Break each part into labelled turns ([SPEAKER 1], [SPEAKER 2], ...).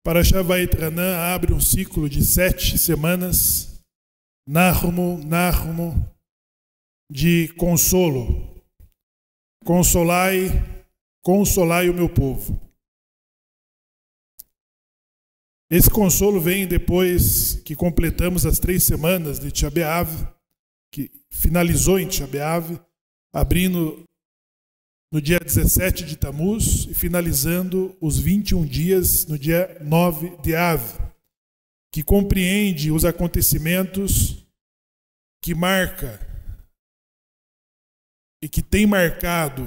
[SPEAKER 1] Parashá Vaetranã abre um ciclo de 7 semanas, Nahumo, de consolo. Consolai o meu povo. Esse consolo vem depois que completamos as 3 semanas de Tisha B'Av, que finalizou em Tisha B'Av, abrindo no dia 17 de Tamuz e finalizando os 21 dias no dia 9 de Av, que compreende os acontecimentos que marca e que tem marcado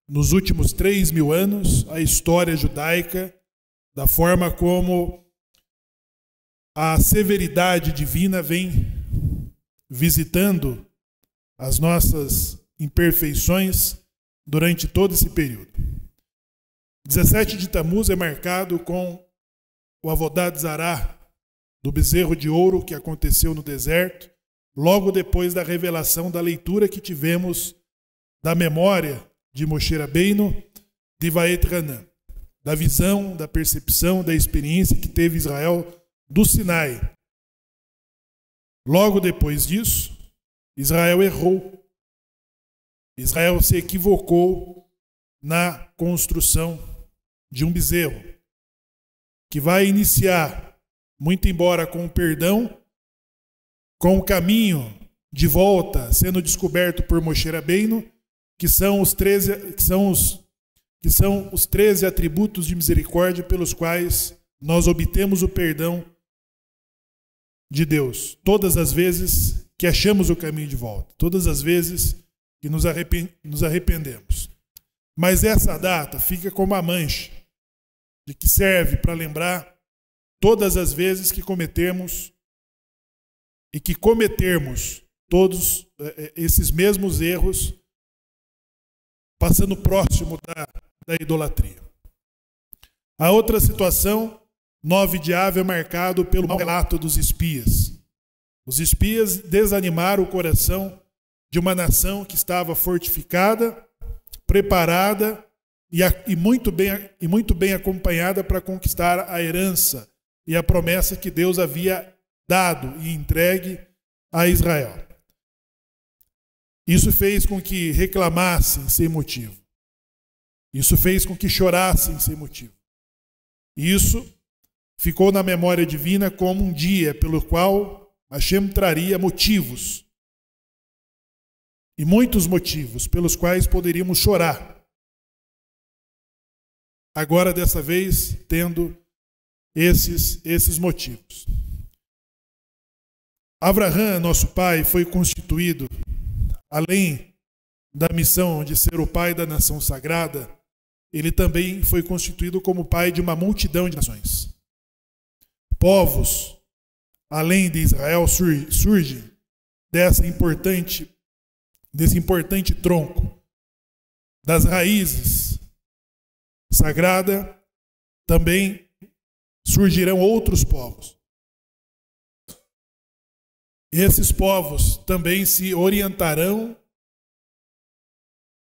[SPEAKER 1] nos últimos 3.000 anos a história judaica, da forma como a severidade divina vem visitando as nossas imperfeições durante todo esse período. 17 de Tamuz é marcado com o Avodat Zará do bezerro de ouro que aconteceu no deserto, logo depois da revelação da leitura que tivemos da memória de Moshe Rabbeinu de Vaetranã, da visão, da percepção, da experiência que teve Israel do Sinai. Logo depois disso, Israel errou. Israel se equivocou na construção de um bezerro, que vai iniciar, muito embora com o perdão, com o caminho de volta sendo descoberto por Moshe Rabbeinu, que são os 13 atributos de misericórdia pelos quais nós obtemos o perdão de Deus, todas as vezes que achamos o caminho de volta, todas as vezes que nos arrependemos. Mas essa data fica como a mancha, de que serve para lembrar todas as vezes que cometermos e que cometermos todos esses mesmos erros, passando próximo da idolatria. A outra situação, 9 de Av, é marcado pelo mau relato dos espias. Os espias desanimaram o coração de uma nação que estava fortificada, preparada e muito bem acompanhada para conquistar a herança e a promessa que Deus havia dado e entregue a Israel. Isso fez com que reclamassem sem motivo. Isso fez com que chorassem sem motivo. Isso ficou na memória divina como um dia pelo qual Hashem traria motivos, e muitos motivos pelos quais poderíamos chorar. Agora, dessa vez, tendo esses motivos. Abraham, nosso pai, foi constituído, além da missão de ser o pai da nação sagrada, ele também foi constituído como pai de uma multidão de nações. Povos, além de Israel, surgem desse importante tronco, das raízes sagradas, também surgirão outros povos. Esses povos também se orientarão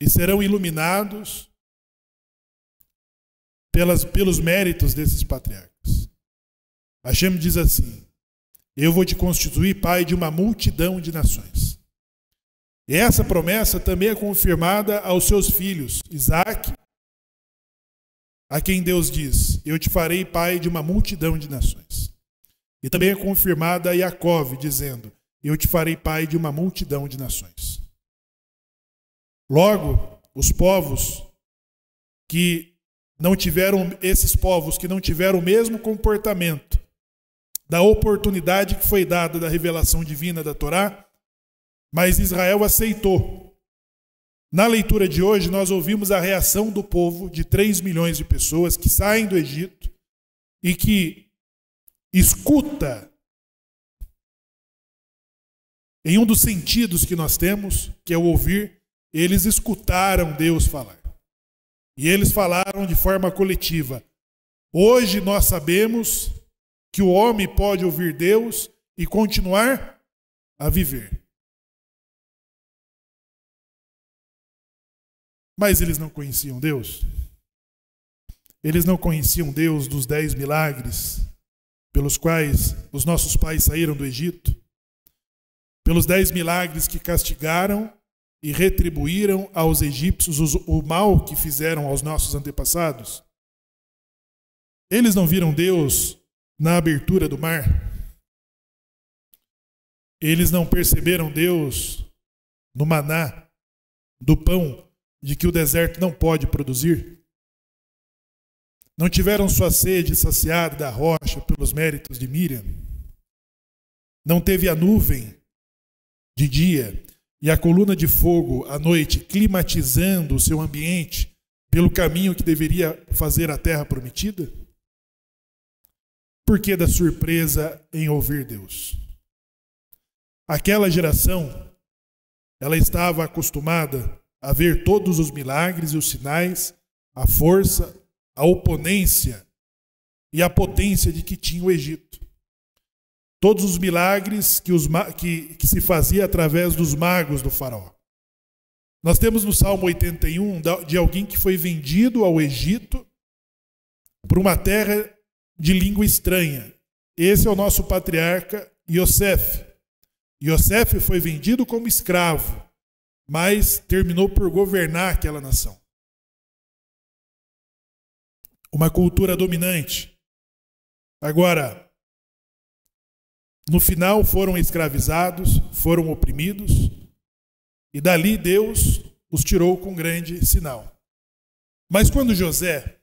[SPEAKER 1] e serão iluminados pelos méritos desses patriarcas. Hashem diz assim: eu vou te constituir pai de uma multidão de nações. E essa promessa também é confirmada aos seus filhos, Isaac, a quem Deus diz: eu te farei pai de uma multidão de nações. E também é confirmada a Jacó, dizendo: eu te farei pai de uma multidão de nações. Logo, esses povos que não tiveram o mesmo comportamento da oportunidade que foi dada da revelação divina da Torá, mas Israel aceitou. Na leitura de hoje, nós ouvimos a reação do povo de 3 milhões de pessoas que saem do Egito e que escuta, em um dos sentidos que nós temos, que é o ouvir, eles escutaram Deus falar. E eles falaram de forma coletiva: hoje nós sabemos que o homem pode ouvir Deus e continuar a viver. Mas eles não conheciam Deus? Eles não conheciam Deus dos 10 milagres pelos quais os nossos pais saíram do Egito, pelos 10 milagres que castigaram e retribuíram aos egípcios o mal que fizeram aos nossos antepassados? Eles não viram Deus na abertura do mar? Eles não perceberam Deus no maná, do pão de que o deserto não pode produzir? Não tiveram sua sede saciada da rocha pelos méritos de Miriam? Não teve a nuvem de dia e a coluna de fogo à noite climatizando o seu ambiente pelo caminho que deveria fazer a terra prometida? Por que da surpresa em ouvir Deus? Aquela geração, ela estava acostumada a ver todos os milagres e os sinais, a força, a oponência e a potência de que tinha o Egito. Todos os milagres que se fazia através dos magos do faraó. Nós temos no Salmo 81 de alguém que foi vendido ao Egito por uma terra de língua estranha. Esse é o nosso patriarca Iosef. Iosef foi vendido como escravo, mas terminou por governar aquela nação. Uma cultura dominante. Agora, no final foram escravizados, foram oprimidos, e dali Deus os tirou com grande sinal. Mas quando José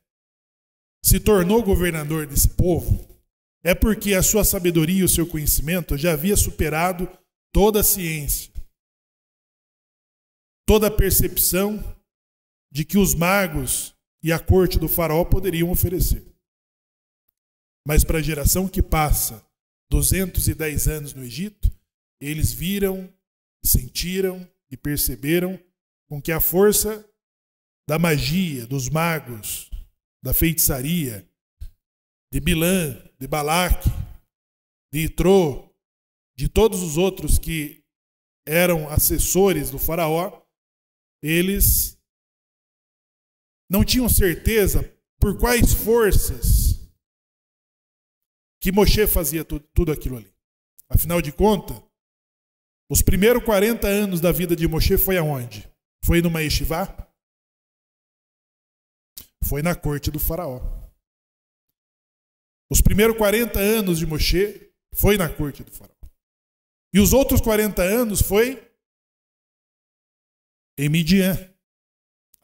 [SPEAKER 1] se tornou governador desse povo, é porque a sua sabedoria e o seu conhecimento já havia superado toda a ciência, toda a percepção de que os magos e a corte do faraó poderiam oferecer. Mas para a geração que passa 210 anos no Egito, eles viram, sentiram e perceberam com que a força da magia, dos magos, da feitiçaria, de Bilã, de Balaque, de Itrô, de todos os outros que eram assessores do faraó, eles não tinham certeza por quais forças que Moshe fazia tudo aquilo ali. Afinal de contas, os primeiros 40 anos da vida de Moshe foi aonde? Foi numa yeshivá? Foi na corte do faraó. Os primeiros 40 anos de Moshe foi na corte do faraó. E os outros 40 anos foi em Midian,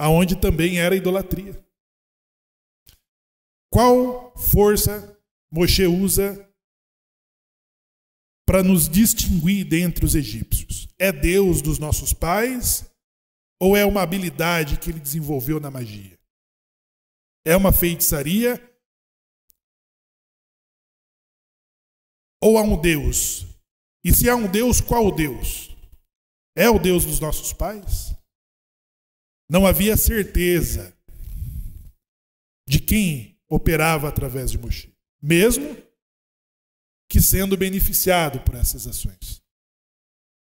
[SPEAKER 1] aonde também era idolatria. Qual força Moshe usa para nos distinguir dentre os egípcios? É Deus dos nossos pais ou é uma habilidade que ele desenvolveu na magia? É uma feitiçaria ou há um Deus? E se há um Deus, qual Deus? É o Deus dos nossos pais? Não havia certeza de quem operava através de Moshe, mesmo que sendo beneficiado por essas ações.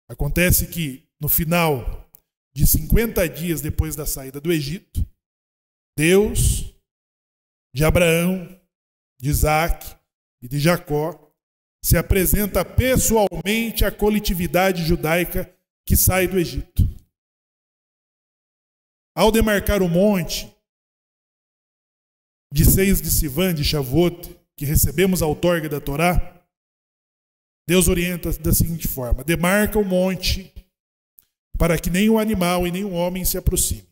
[SPEAKER 1] Acontece que, no final de 50 dias depois da saída do Egito, Deus de Abraão, de Isaac e de Jacó se apresenta pessoalmente à coletividade judaica que sai do Egito. Ao demarcar o monte de 6 de Sivan, de Shavuot, que recebemos a outorga da Torá, Deus orienta da seguinte forma: demarca o monte para que nem o animal e nem o homem se aproxime.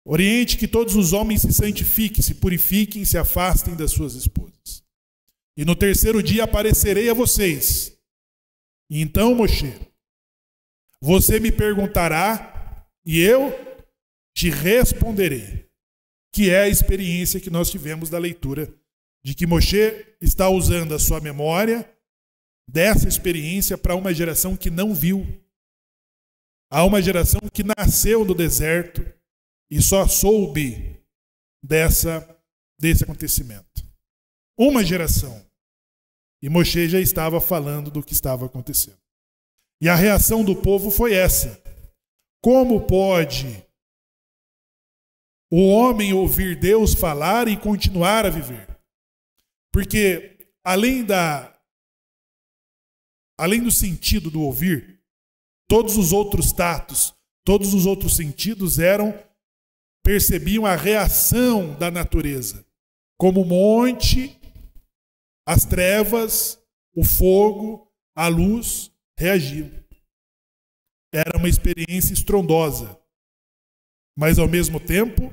[SPEAKER 1] Oriente que todos os homens se santifiquem, se purifiquem e se afastem das suas esposas. E no terceiro dia aparecerei a vocês. E então, Moshe, você me perguntará e eu te responderei. Que é a experiência que nós tivemos da leitura, de que Moshe está usando a sua memória dessa experiência para uma geração que não viu. Há uma geração que nasceu no deserto e só soube desse acontecimento. Uma geração. E Moshe já estava falando do que estava acontecendo. E a reação do povo foi essa: como pode o homem ouvir Deus falar e continuar a viver? Porque além do sentido do ouvir, todos os outros tatos, todos os outros sentidos percebiam a reação da natureza, como o monte, as trevas, o fogo, a luz reagiam. Era uma experiência estrondosa, mas ao mesmo tempo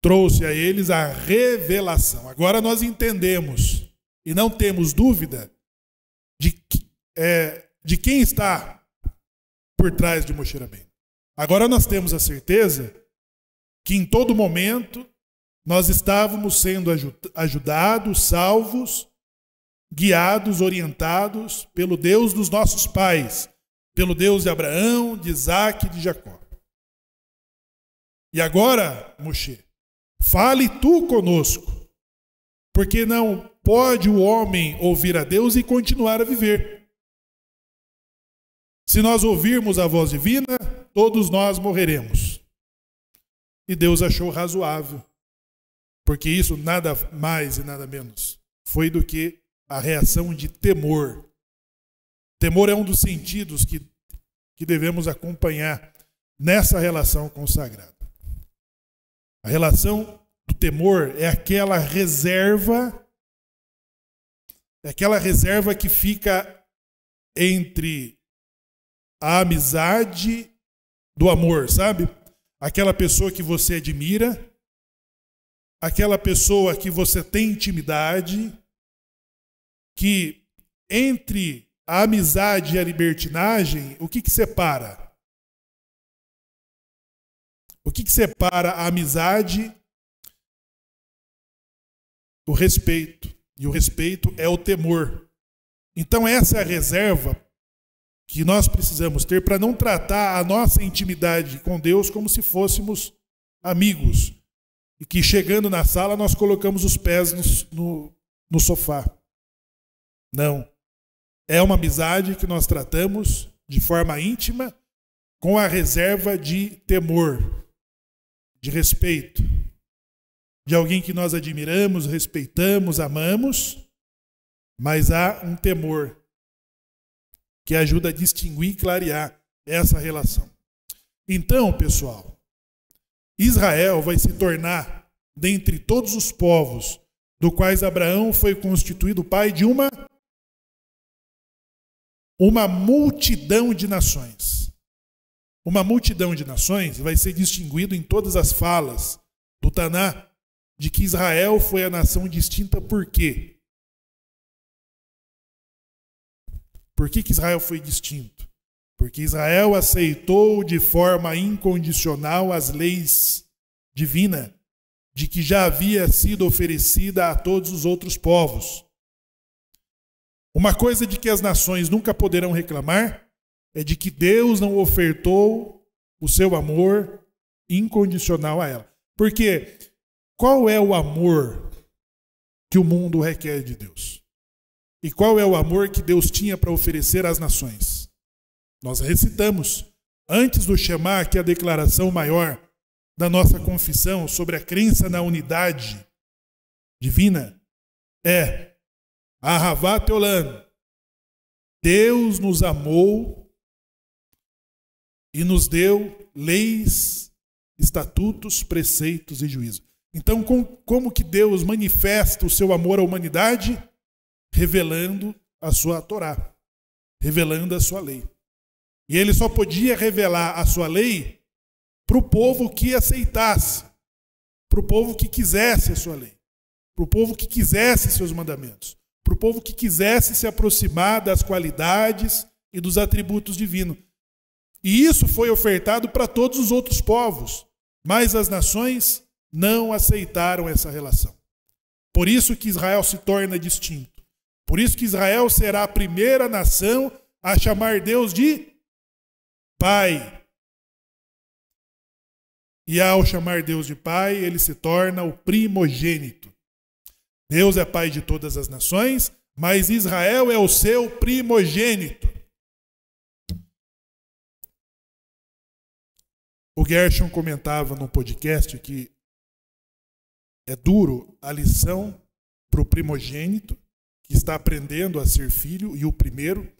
[SPEAKER 1] trouxe a eles a revelação. Agora nós entendemos e não temos dúvida de quem está por trás de Moshe Rabbeinu. Agora nós temos a certeza que em todo momento nós estávamos sendo ajudados, salvos, guiados, orientados pelo Deus dos nossos pais, pelo Deus de Abraão, de Isaac e de Jacó. E agora, Moshe, fale tu conosco, porque não pode o homem ouvir a Deus e continuar a viver. Se nós ouvirmos a voz divina, todos nós morreremos. E Deus achou razoável, porque isso nada mais e nada menos foi do que a reação de temor. Temor é um dos sentidos que devemos acompanhar nessa relação com o sagrado. A relação do temor é aquela reserva que fica entre a amizade do amor, sabe? Aquela pessoa que você admira, aquela pessoa que você tem intimidade, que entre a amizade e a libertinagem, o que separa? O que separa a amizade? O respeito. E o respeito é o temor. Então essa é a reserva que nós precisamos ter para não tratar a nossa intimidade com Deus como se fôssemos amigos. E que chegando na sala nós colocamos os pés no sofá. Não. É uma amizade que nós tratamos de forma íntima, com a reserva de temor, de respeito, de alguém que nós admiramos, respeitamos, amamos, mas há um temor que ajuda a distinguir e clarear essa relação. Então, pessoal, Israel vai se tornar, dentre todos os povos, do quais Abraão foi constituído pai de uma multidão de nações. Uma multidão de nações vai ser distinguido em todas as falas do Taná de que Israel foi a nação distinta por quê? Por que Israel foi distinto? Porque Israel aceitou de forma incondicional as leis divinas de que já havia sido oferecida a todos os outros povos. Uma coisa de que as nações nunca poderão reclamar é de que Deus não ofertou o seu amor incondicional a ela. Porque qual é o amor que o mundo requer de Deus? E qual é o amor que Deus tinha para oferecer às nações? Nós recitamos, antes do Shema, que é a declaração maior da nossa confissão sobre a crença na unidade divina, é Ahavat Olam. Deus nos amou e nos deu leis, estatutos, preceitos e juízo. Então, como que Deus manifesta o seu amor à humanidade? Revelando a sua Torá, revelando a sua lei. E ele só podia revelar a sua lei para o povo que aceitasse, para o povo que quisesse a sua lei, para o povo que quisesse seus mandamentos, para o povo que quisesse se aproximar das qualidades e dos atributos divinos. E isso foi ofertado para todos os outros povos, mas as nações não aceitaram essa relação. Por isso que Israel se torna distinto. Por isso que Israel será a primeira nação a chamar Deus de Pai. E ao chamar Deus de Pai, ele se torna o primogênito. Deus é Pai de todas as nações, mas Israel é o seu primogênito. O Gershon comentava no podcast que é duro a lição para o primogênito, que está aprendendo a ser filho, e o primeiro,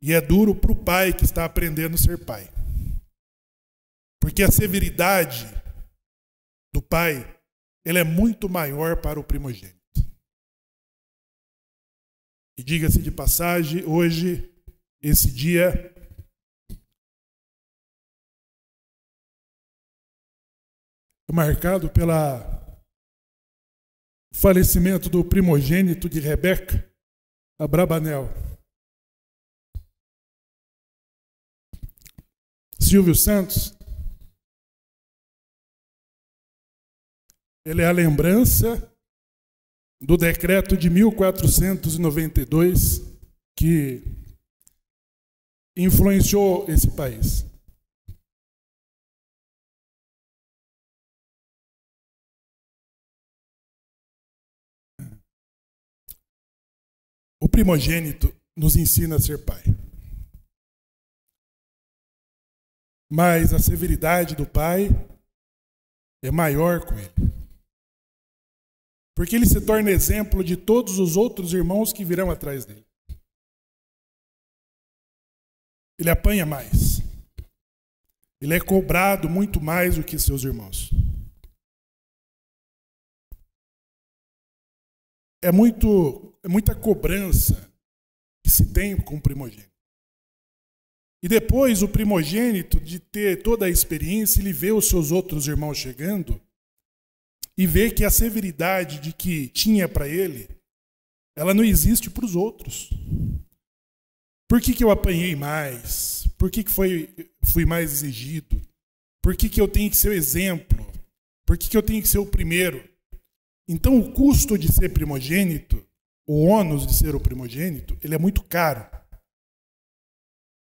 [SPEAKER 1] e é duro para o pai, que está aprendendo a ser pai. Porque a severidade do pai, ela é muito maior para o primogênito. E diga-se de passagem, hoje, esse dia é marcado pelo falecimento do primogênito de Rebeca, Abrabanel. Silvio Santos, ele é a lembrança do decreto de 1492 que influenciou esse país. O primogênito nos ensina a ser pai. Mas a severidade do pai é maior com ele. Porque ele se torna exemplo de todos os outros irmãos que virão atrás dele. Ele apanha mais. Ele é cobrado muito mais do que seus irmãos. É muita cobrança que se tem com o primogênito. E depois o primogênito, de ter toda a experiência, ele vê os seus outros irmãos chegando e vê que a severidade de que tinha para ele, ela não existe para os outros. Por que eu apanhei mais? Por que fui mais exigido? Por que eu tenho que ser o exemplo? Por que eu tenho que ser o primeiro? Então o custo de ser primogênito, o ônus de ser o primogênito, ele é muito caro.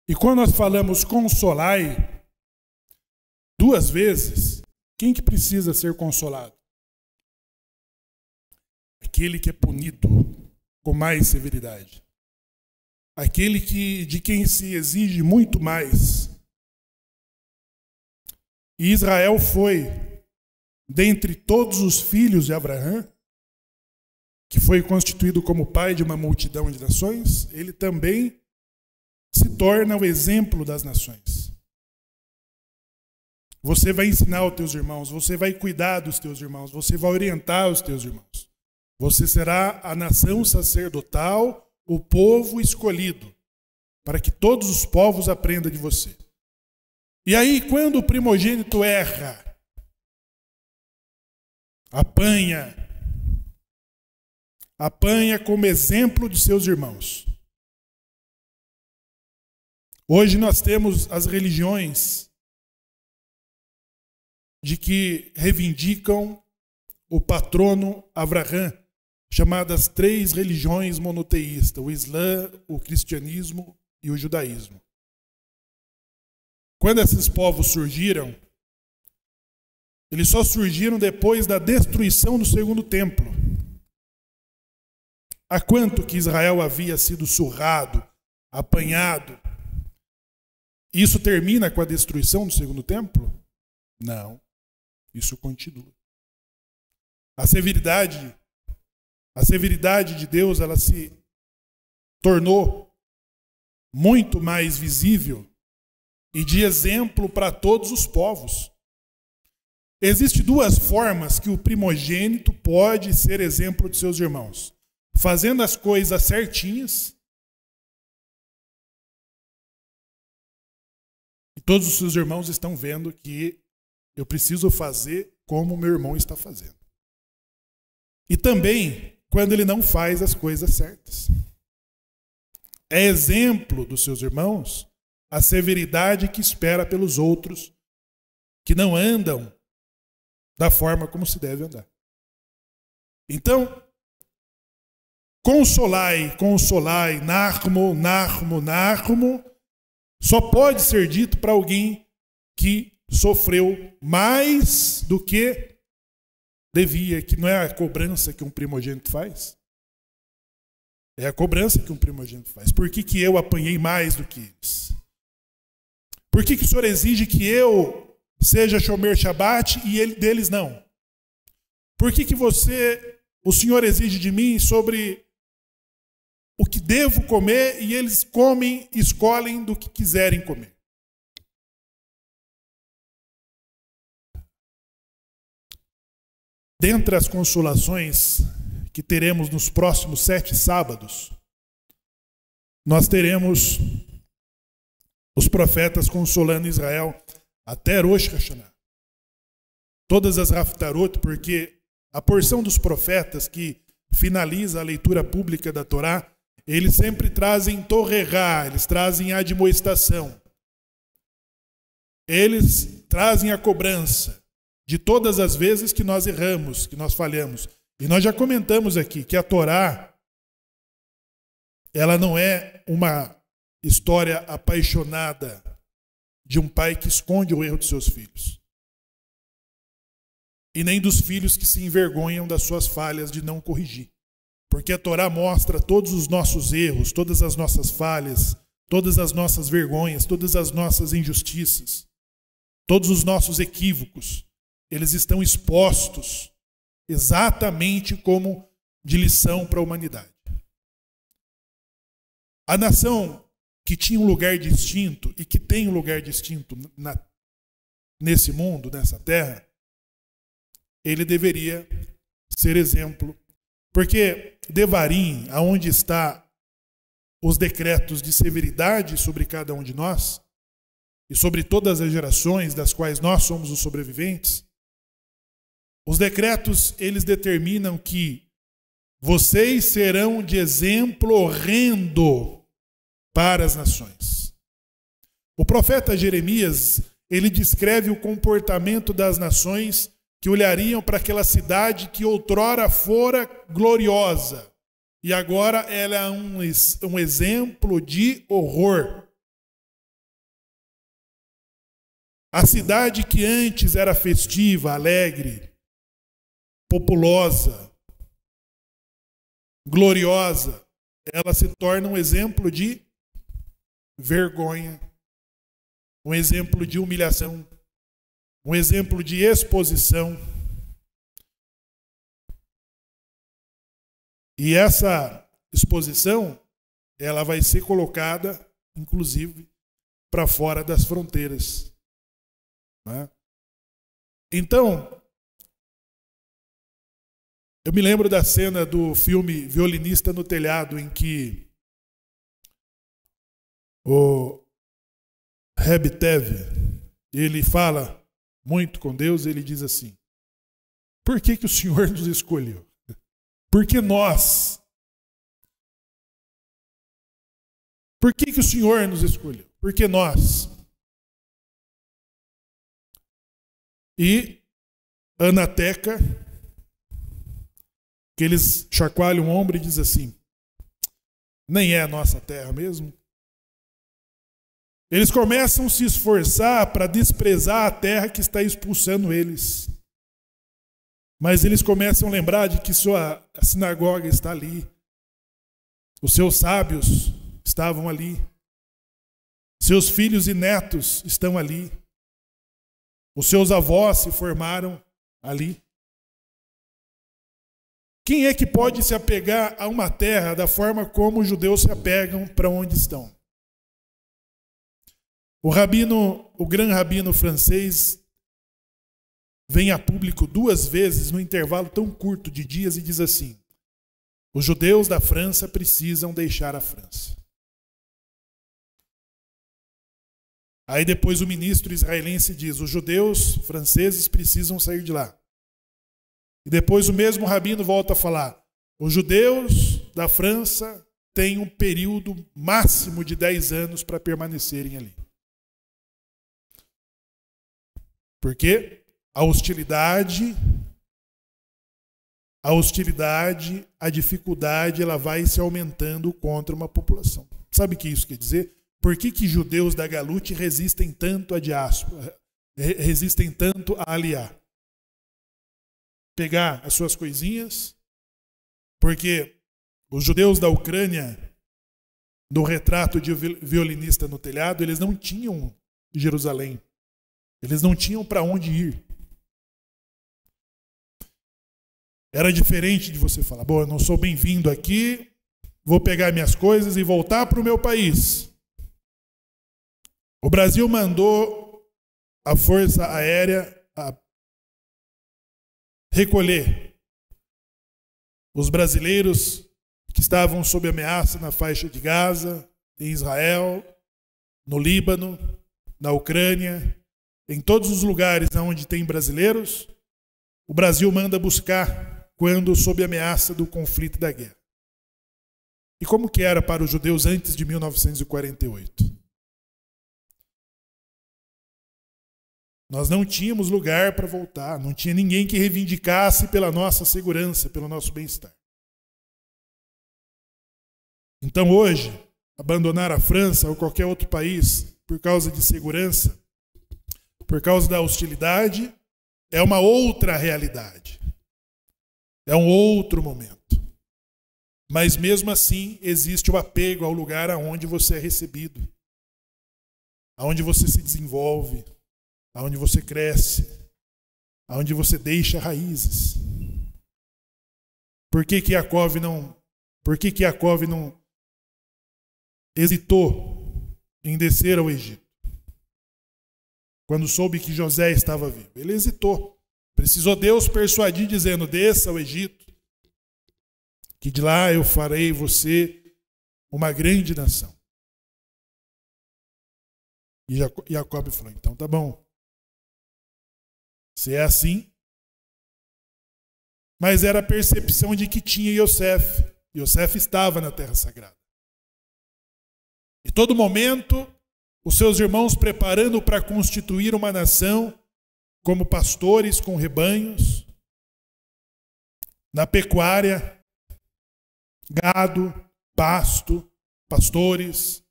[SPEAKER 1] E quando nós falamos consolai, duas vezes, quem que precisa ser consolado? Aquele que é punido com mais severidade. Aquele de quem se exige muito mais. E Israel foi, dentre todos os filhos de Abraão, que foi constituído como pai de uma multidão de nações, ele também se torna o exemplo das nações. Você vai ensinar os teus irmãos, você vai cuidar dos teus irmãos, você vai orientar os teus irmãos. Você será a nação sacerdotal, o povo escolhido, para que todos os povos aprendam de você. E aí, quando o primogênito erra, apanha como exemplo de seus irmãos. Hoje nós temos as religiões de que reivindicam o patrono Avraham, chamadas três religiões monoteístas, o Islã, o cristianismo e o judaísmo. Quando esses povos surgiram, eles só surgiram depois da destruição do segundo templo. Há quanto que Israel havia sido surrado, apanhado? Isso termina com a destruição do segundo templo? Não. Isso continua. A severidade de Deus, ela se tornou muito mais visível e de exemplo para todos os povos. Existem duas formas que o primogênito pode ser exemplo de seus irmãos. Fazendo as coisas certinhas, e todos os seus irmãos estão vendo que eu preciso fazer como meu irmão está fazendo. E também quando ele não faz as coisas certas. É exemplo dos seus irmãos a severidade que espera pelos outros que não andam da forma como se deve andar. Então, consolai, narmo, só pode ser dito para alguém que sofreu mais do que devia, que não é a cobrança que um primogênito faz. É a cobrança que um primogênito faz. Por que eu apanhei mais do que eles? Por que o Senhor exige que eu seja Shomer Shabbat e ele deles não? Por que você o Senhor exige de mim sobre o que devo comer, e eles comem, escolhem do que quiserem comer. Dentre as consolações que teremos nos próximos 7 sábados, nós teremos os profetas consolando Israel até Rosh Hashanah. Todas as Haftarot, porque a porção dos profetas que finaliza a leitura pública da Torá, eles sempre trazem torrerá, eles trazem admoestação. Eles trazem a cobrança de todas as vezes que nós erramos, que nós falhamos. E nós já comentamos aqui que a Torá, ela não é uma história apaixonada de um pai que esconde o erro de seus filhos. E nem dos filhos que se envergonham das suas falhas de não corrigir. Porque a Torá mostra todos os nossos erros, todas as nossas falhas, todas as nossas vergonhas, todas as nossas injustiças, todos os nossos equívocos. Eles estão expostos exatamente como de lição para a humanidade. A nação que tinha um lugar distinto e que tem um lugar distinto nesse mundo, nessa terra, ele deveria ser exemplo. Porque Devarim, aonde está os decretos de severidade sobre cada um de nós, e sobre todas as gerações das quais nós somos os sobreviventes, os decretos, eles determinam que vocês serão de exemplo horrendo para as nações. O profeta Jeremias, ele descreve o comportamento das nações que olhariam para aquela cidade que outrora fora gloriosa, e agora ela é um exemplo de horror. A cidade que antes era festiva, alegre, populosa, gloriosa, ela se torna um exemplo de vergonha, um exemplo de humilhação, um exemplo de exposição. E essa exposição, ela vai ser colocada, inclusive, para fora das fronteiras. Né? Então, eu me lembro da cena do filme Violinista no Telhado, em que o Reb Tev, ele fala muito com Deus, ele diz assim: por que o Senhor nos escolheu? Porque nós. Por que o Senhor nos escolheu? Porque nós. E Anateca, que eles chacoalham o ombro e diz assim: nem é a nossa terra mesmo. Eles começam a se esforçar para desprezar a terra que está expulsando eles. Mas eles começam a lembrar de que a sinagoga está ali. Os seus sábios estavam ali. Seus filhos e netos estão ali. Os seus avós se formaram ali. Quem é que pode se apegar a uma terra da forma como os judeus se apegam para onde estão? O grande rabino francês vem a público 2 vezes no intervalo tão curto de dias e diz assim: os judeus da França precisam deixar a França. Aí depois o ministro israelense diz: os judeus franceses precisam sair de lá. E depois o mesmo rabino volta a falar: os judeus da França têm um período máximo de 10 anos para permanecerem ali. Porque a hostilidade, a dificuldade, ela vai se aumentando contra uma população. Sabe o que isso quer dizer? Por que judeus da Galute resistem tanto à diáspora, resistem tanto a aliar? Pegar as suas coisinhas, porque os judeus da Ucrânia, no retrato de Violinista no Telhado, eles não tinham Jerusalém. Eles não tinham para onde ir. Era diferente de você falar, bom, eu não sou bem-vindo aqui, vou pegar minhas coisas e voltar para o meu país. O Brasil mandou a Força Aérea a recolher os brasileiros que estavam sob ameaça na faixa de Gaza, em Israel, no Líbano, na Ucrânia, em todos os lugares onde tem brasileiros, o Brasil manda buscar quando sob ameaça do conflito da guerra. E como que era para os judeus antes de 1948? Nós não tínhamos lugar para voltar, não tinha ninguém que reivindicasse pela nossa segurança, pelo nosso bem-estar. Então hoje, abandonar a França ou qualquer outro país por causa de segurança, por causa da hostilidade, é uma outra realidade. É um outro momento. Mas mesmo assim, existe o apego ao lugar aonde você é recebido, aonde você se desenvolve, aonde você cresce, aonde você deixa raízes. Por que Yaakov não hesitou em descer ao Egito? Quando soube que José estava vivo, ele hesitou. Precisou Deus persuadir, dizendo, desça ao Egito, que de lá eu farei você uma grande nação. E Jacob falou, então tá bom. Se é assim. Mas era a percepção de que tinha Yosef. Yosef estava na Terra Sagrada. E todo momento, os seus irmãos preparando para constituir uma nação, como pastores com rebanhos, na pecuária, gado, pasto, pastores.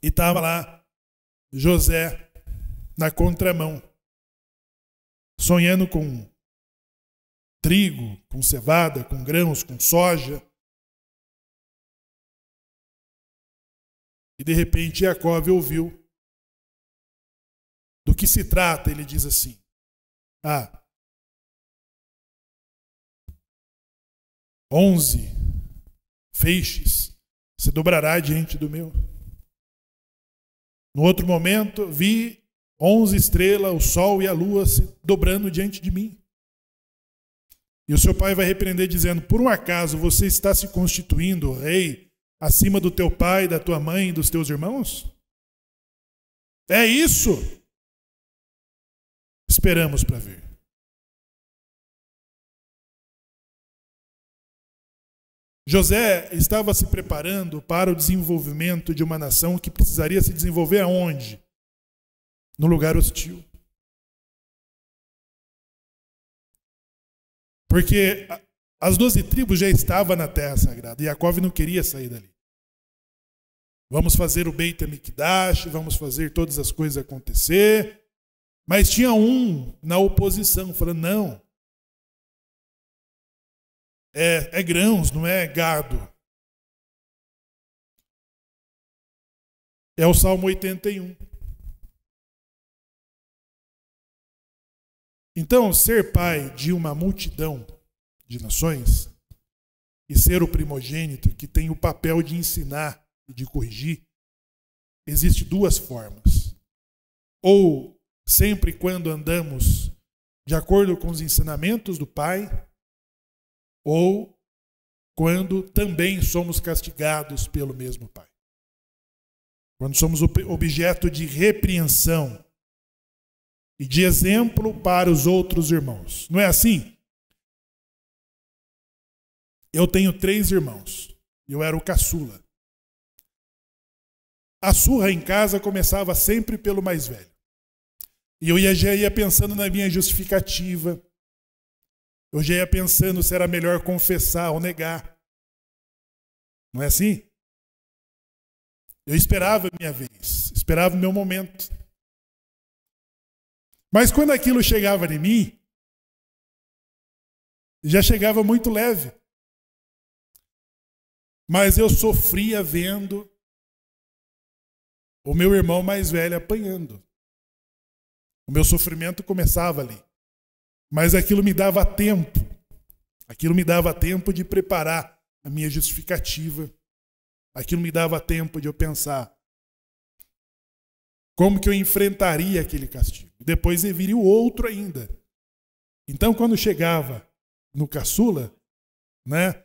[SPEAKER 1] E estava lá José na contramão, sonhando com trigo, com cevada, com grãos, com soja. E de repente Jacob ouviu. Do que se trata? Ele diz assim, 11 feixes se dobrará diante do meu. No outro momento, vi 11 estrelas, o sol e a lua se dobrando diante de mim. E o seu pai vai repreender dizendo, por um acaso você está se constituindo rei acima do teu pai, da tua mãe e dos teus irmãos? É isso? Esperamos para ver. José estava se preparando para o desenvolvimento de uma nação que precisaria se desenvolver aonde? No lugar hostil. Porque as 12 tribos já estavam na Terra Sagrada e Jacob não queria sair dali. Vamos fazer o Beit HaMikdash, vamos fazer todas as coisas acontecer. Mas tinha um na oposição, falando, não. É grãos, não é gado. É o Salmo 81. Então, ser pai de uma multidão de nações e ser o primogênito que tem o papel de ensinar e de corrigir, existe duas formas. Ou sempre quando andamos de acordo com os ensinamentos do pai, ou quando também somos castigados pelo mesmo pai. Quando somos objeto de repreensão e de exemplo para os outros irmãos. Não é assim? Eu tenho 3 irmãos. Eu era o caçula. A surra em casa começava sempre pelo mais velho. E eu já ia pensando na minha justificativa. Eu já ia pensando se era melhor confessar ou negar. Não é assim? Eu esperava a minha vez, esperava o meu momento. Mas quando aquilo chegava em mim, já chegava muito leve. Mas eu sofria vendo o meu irmão mais velho apanhando. O meu sofrimento começava ali. Mas aquilo me dava tempo. Aquilo me dava tempo de preparar a minha justificativa. Aquilo me dava tempo de eu pensar como que eu enfrentaria aquele castigo. Depois viria o outro ainda. Então, quando chegava no caçula, né?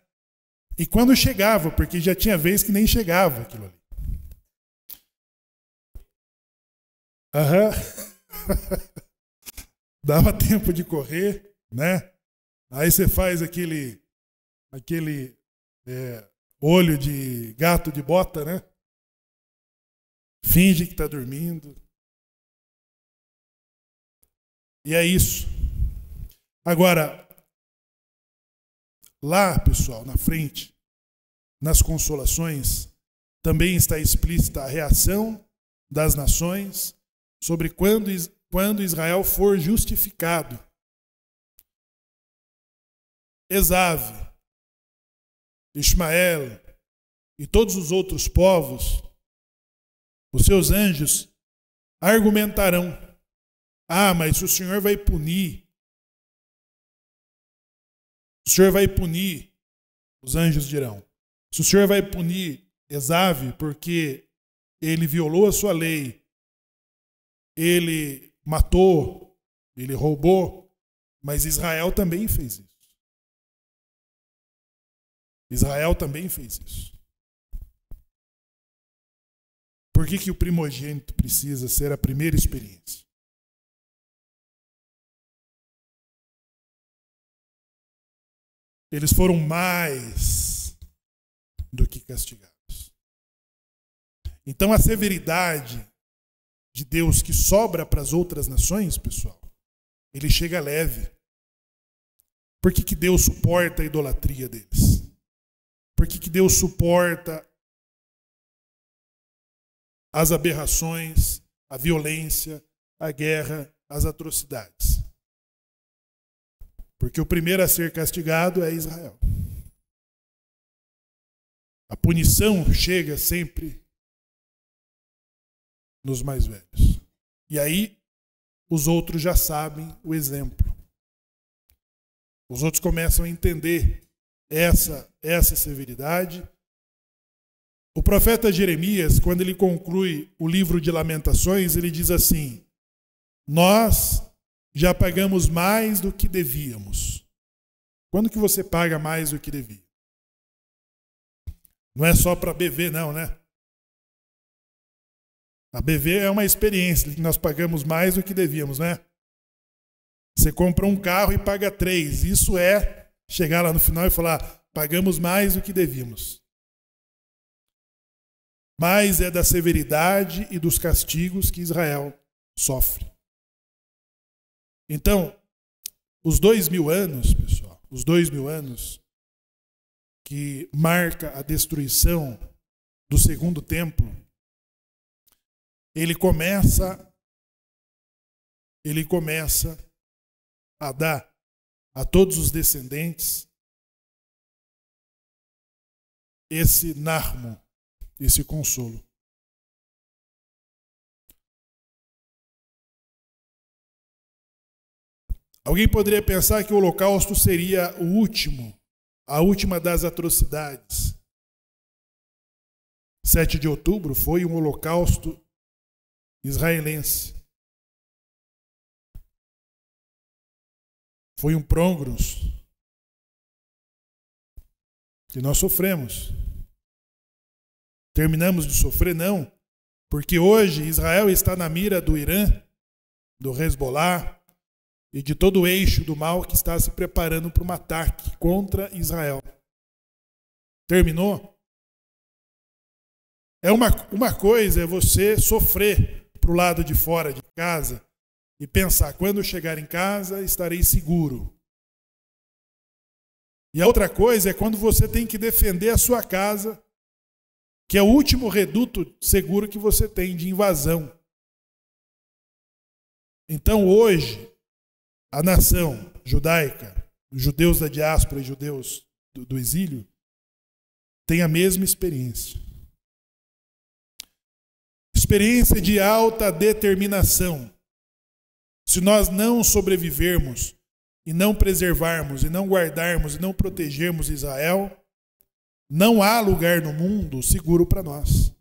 [SPEAKER 1] E quando chegava, porque já tinha vez que nem chegava aquilo ali. Aham. Dava tempo de correr, né? Aí você faz aquele olho de gato de bota, né? Finge que está dormindo. E é isso. Agora, lá, pessoal, na frente, nas consolações, também está explícita a reação das nações sobre quando Israel for justificado. Esave, Ismael e todos os outros povos, os seus anjos argumentarão: ah, mas se o Senhor vai punir, os anjos dirão, se o Senhor vai punir Esave porque ele violou a sua lei, ele matou, ele roubou, mas Israel também fez isso. Israel também fez isso. Por que o primogênito precisa ser a primeira experiência? Eles foram mais do que castigados. Então a severidade de Deus que sobra para as outras nações, pessoal, ele chega leve. Por que Deus suporta a idolatria deles? Por que Deus suporta as aberrações, a violência, a guerra, as atrocidades? Porque o primeiro a ser castigado é Israel. A punição chega sempre nos mais velhos. E aí, os outros já sabem o exemplo. Os outros começam a entender essa severidade. O profeta Jeremias, quando ele conclui o livro de Lamentações, ele diz assim: nós já pagamos mais do que devíamos. Quando que você paga mais do que devia? Não é só para beber, não, né? A beber é uma experiência, que nós pagamos mais do que devíamos, né? Você compra um carro e paga 3. Isso é chegar lá no final e falar: pagamos mais do que devíamos. Mas é da severidade e dos castigos que Israel sofre. Então, os 2000 anos, pessoal, os 2000 anos que marca a destruição do segundo templo, ele começa a dar a todos os descendentes esse narmo, esse consolo. Alguém poderia pensar que o holocausto seria a última das atrocidades. 7 de outubro foi um holocausto israelense. Foi um prógros que nós sofremos. Terminamos de sofrer? Não, porque hoje Israel está na mira do Irã, do Hezbollah e de todo o eixo do mal que está se preparando para um ataque contra Israel. Terminou? Uma coisa é você sofrer para o lado de fora de casa e pensar: quando eu chegar em casa estarei seguro. E a outra coisa é quando você tem que defender a sua casa, que é o último reduto seguro que você tem de invasão. Então hoje, a nação judaica, os judeus da diáspora e judeus do exílio, tem a mesma experiência. Experiência de alta determinação. Se nós não sobrevivermos e não preservarmos, e não guardarmos, e não protegermos Israel, não há lugar no mundo seguro para nós.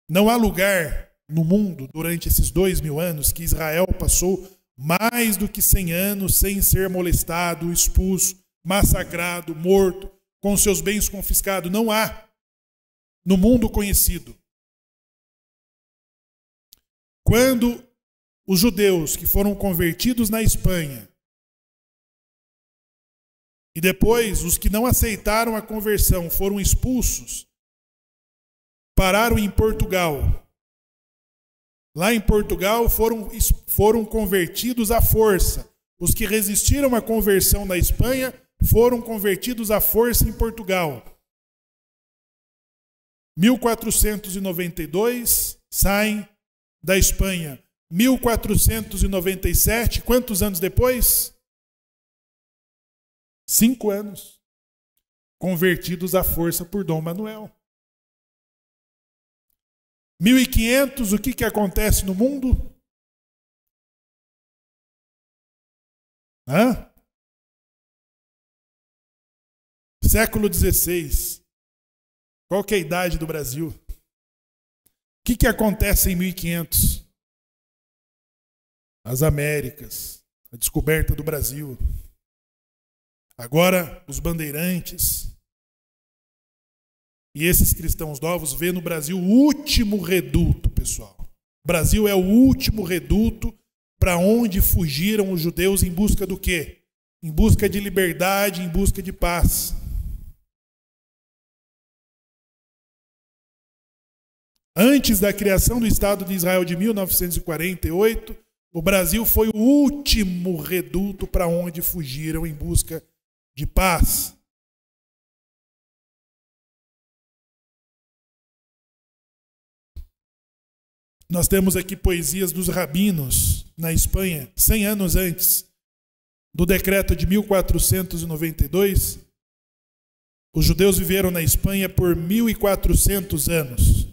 [SPEAKER 1] Não há lugar no mundo, durante esses 2000 anos, que Israel passou mais do que 100 anos sem ser molestado, expulso, massacrado, morto, com seus bens confiscados. Não há no mundo conhecido. Quando os judeus que foram convertidos na Espanha e depois os que não aceitaram a conversão foram expulsos, pararam em Portugal. Lá em Portugal foram convertidos à força. Os que resistiram à conversão na Espanha foram convertidos à força em Portugal. 1492 saem da Espanha. 1497, quantos anos depois? 5 anos. Convertidos à força por Dom Manuel. 1500, o que acontece no mundo? Século XVI. Qual que é a idade do Brasil? O que acontece em 1500? As Américas, a descoberta do Brasil. Agora, os bandeirantes e esses cristãos novos vê no Brasil o último reduto, pessoal. O Brasil é o último reduto para onde fugiram os judeus em busca do quê? Em busca de liberdade, em busca de paz. Antes da criação do Estado de Israel de 1948, o Brasil foi o último reduto para onde fugiram em busca de paz. Nós temos aqui poesias dos rabinos na Espanha, 100 anos antes do decreto de 1492. Os judeus viveram na Espanha por 1400 anos.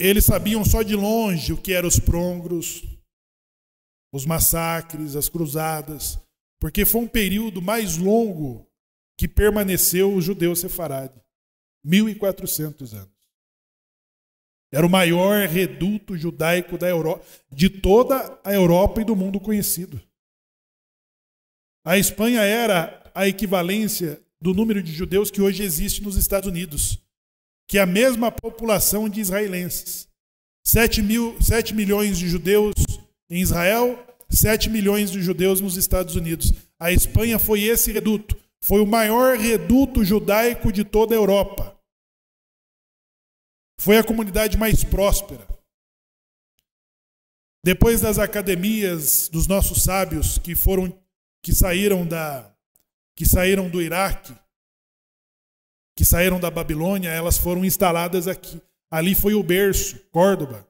[SPEAKER 1] Eles sabiam só de longe o que eram os prongros, os massacres, as cruzadas, porque foi um período mais longo que permaneceu o judeu sefarade. 1400 anos. Era o maior reduto judaico da Europa, de toda a Europa e do mundo conhecido. A Espanha era a equivalência do número de judeus que hoje existe nos Estados Unidos, que é a mesma população de israelenses. 7 milhões de judeus em Israel, 7 milhões de judeus nos Estados Unidos. A Espanha foi esse reduto, foi o maior reduto judaico de toda a Europa. Foi a comunidade mais próspera. Depois das academias dos nossos sábios que saíram do Iraque, que saíram da Babilônia, elas foram instaladas aqui. Ali foi o berço, Córdoba.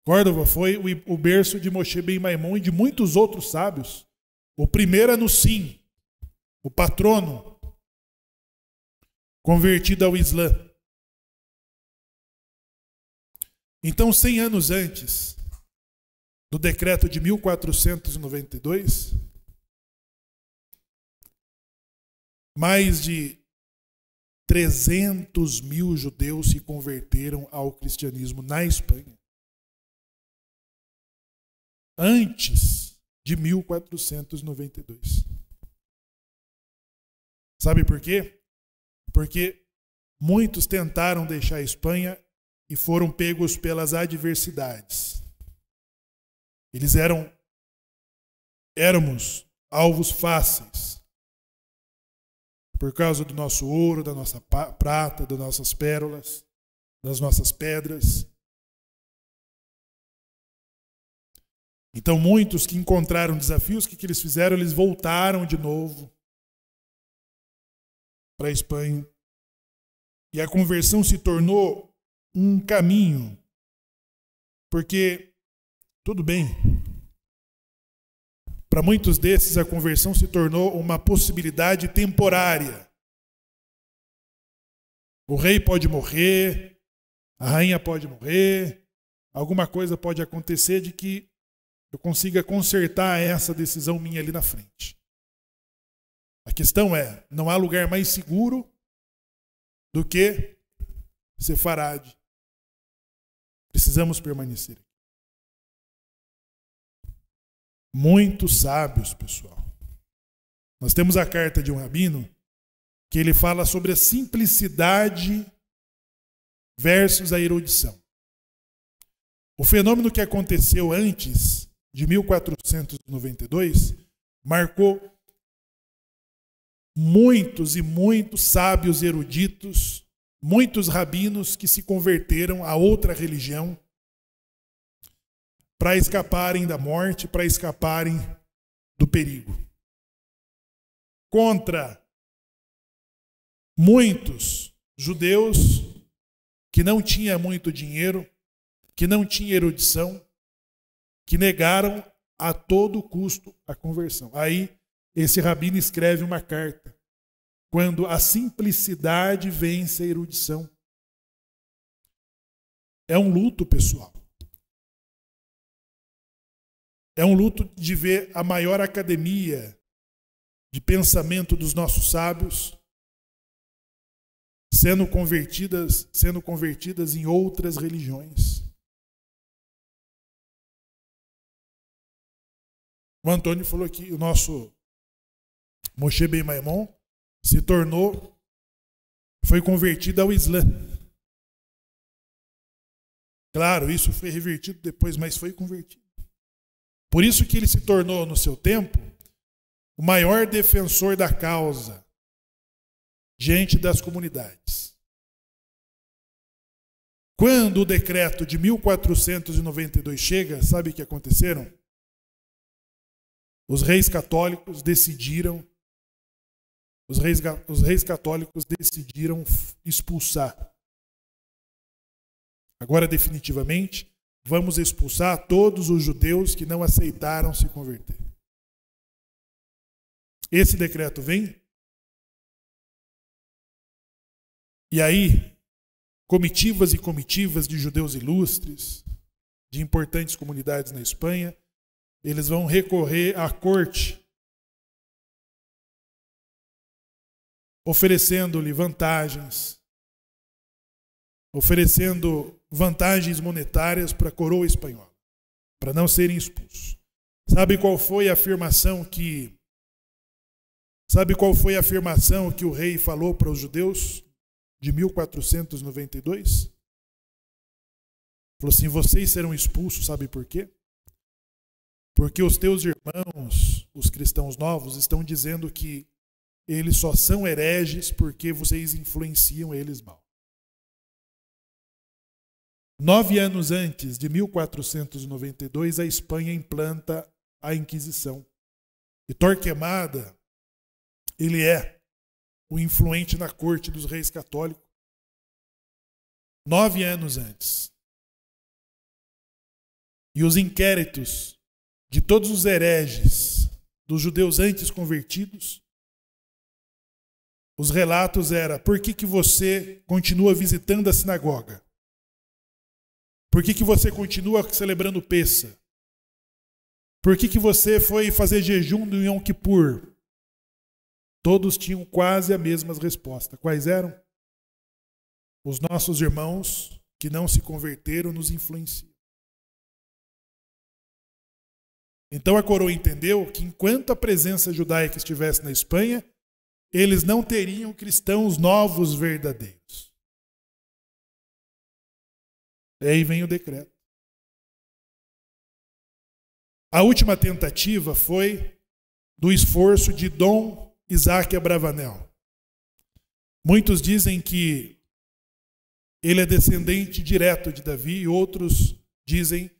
[SPEAKER 1] Córdoba foi o berço de Moshe Ben Maimon e de muitos outros sábios. O primeiro Anussim, o patrono, convertido ao Islã. Então, 100 anos antes do decreto de 1492, mais de 300 mil judeus se converteram ao cristianismo na Espanha. Antes de 1492. Sabe por quê? Porque muitos tentaram deixar a Espanha e foram pegos pelas adversidades. Éramos alvos fáceis. Por causa do nosso ouro, da nossa prata, das nossas pérolas, das nossas pedras. Então, muitos que encontraram desafios, o que eles fizeram? Eles voltaram de novo para a Espanha. E a conversão se tornou um caminho. Porque, tudo bem, para muitos desses a conversão se tornou uma possibilidade temporária. O rei pode morrer, a rainha pode morrer, alguma coisa pode acontecer de que eu consiga consertar essa decisão minha ali na frente. A questão é, não há lugar mais seguro do que Sefarade. Precisamos permanecer aqui. Muitos sábios, pessoal. Nós temos a carta de um rabino que ele fala sobre a simplicidade versus a erudição. O fenômeno que aconteceu antes de 1492 marcou muitos e muitos sábios eruditos, muitos rabinos que se converteram a outra religião para escaparem da morte, para escaparem do perigo. Contra muitos judeus que não tinham muito dinheiro, que não tinham erudição, que negaram a todo custo a conversão. Aí esse rabino escreve uma carta, quando a simplicidade vence a erudição. É um luto, pessoal. É um luto de ver a maior academia de pensamento dos nossos sábios sendo convertidas em outras religiões. O Antônio falou que o nosso Moshe Ben Maimon foi convertido ao Islã. Claro, isso foi revertido depois, mas foi convertido. Por isso que ele se tornou, no seu tempo, o maior defensor da causa diante das comunidades. Quando o decreto de 1492 chega, sabe o que aconteceram? Os reis católicos decidiram expulsar. Agora, definitivamente, vamos expulsar todos os judeus que não aceitaram se converter. Esse decreto vem. E aí, comitivas e comitivas de judeus ilustres, de importantes comunidades na Espanha, eles vão recorrer à corte, oferecendo-lhe vantagens monetárias para a coroa espanhola, para não serem expulsos. Sabe qual foi a afirmação que o rei falou para os judeus de 1492? Falou assim: vocês serão expulsos, sabe por quê? Porque os teus irmãos, os cristãos novos, estão dizendo que eles só são hereges porque vocês influenciam eles mal. 9 anos antes de 1492, a Espanha implanta a Inquisição. E Torquemada, ele é o influente na corte dos reis católicos. 9 anos antes. E os inquéritos de todos os hereges, dos judeus antes convertidos, os relatos eram: por que você continua visitando a sinagoga? Por que você continua celebrando Pessa? Por que você foi fazer jejum do Yom Kippur? Todos tinham quase as mesmas respostas. Quais eram? Os nossos irmãos que não se converteram nos influenciam. Então a coroa entendeu que enquanto a presença judaica estivesse na Espanha, eles não teriam cristãos novos verdadeiros. E aí vem o decreto. A última tentativa foi do esforço de Dom Isaac Abravanel. Muitos dizem que ele é descendente direto de Davi e outros dizem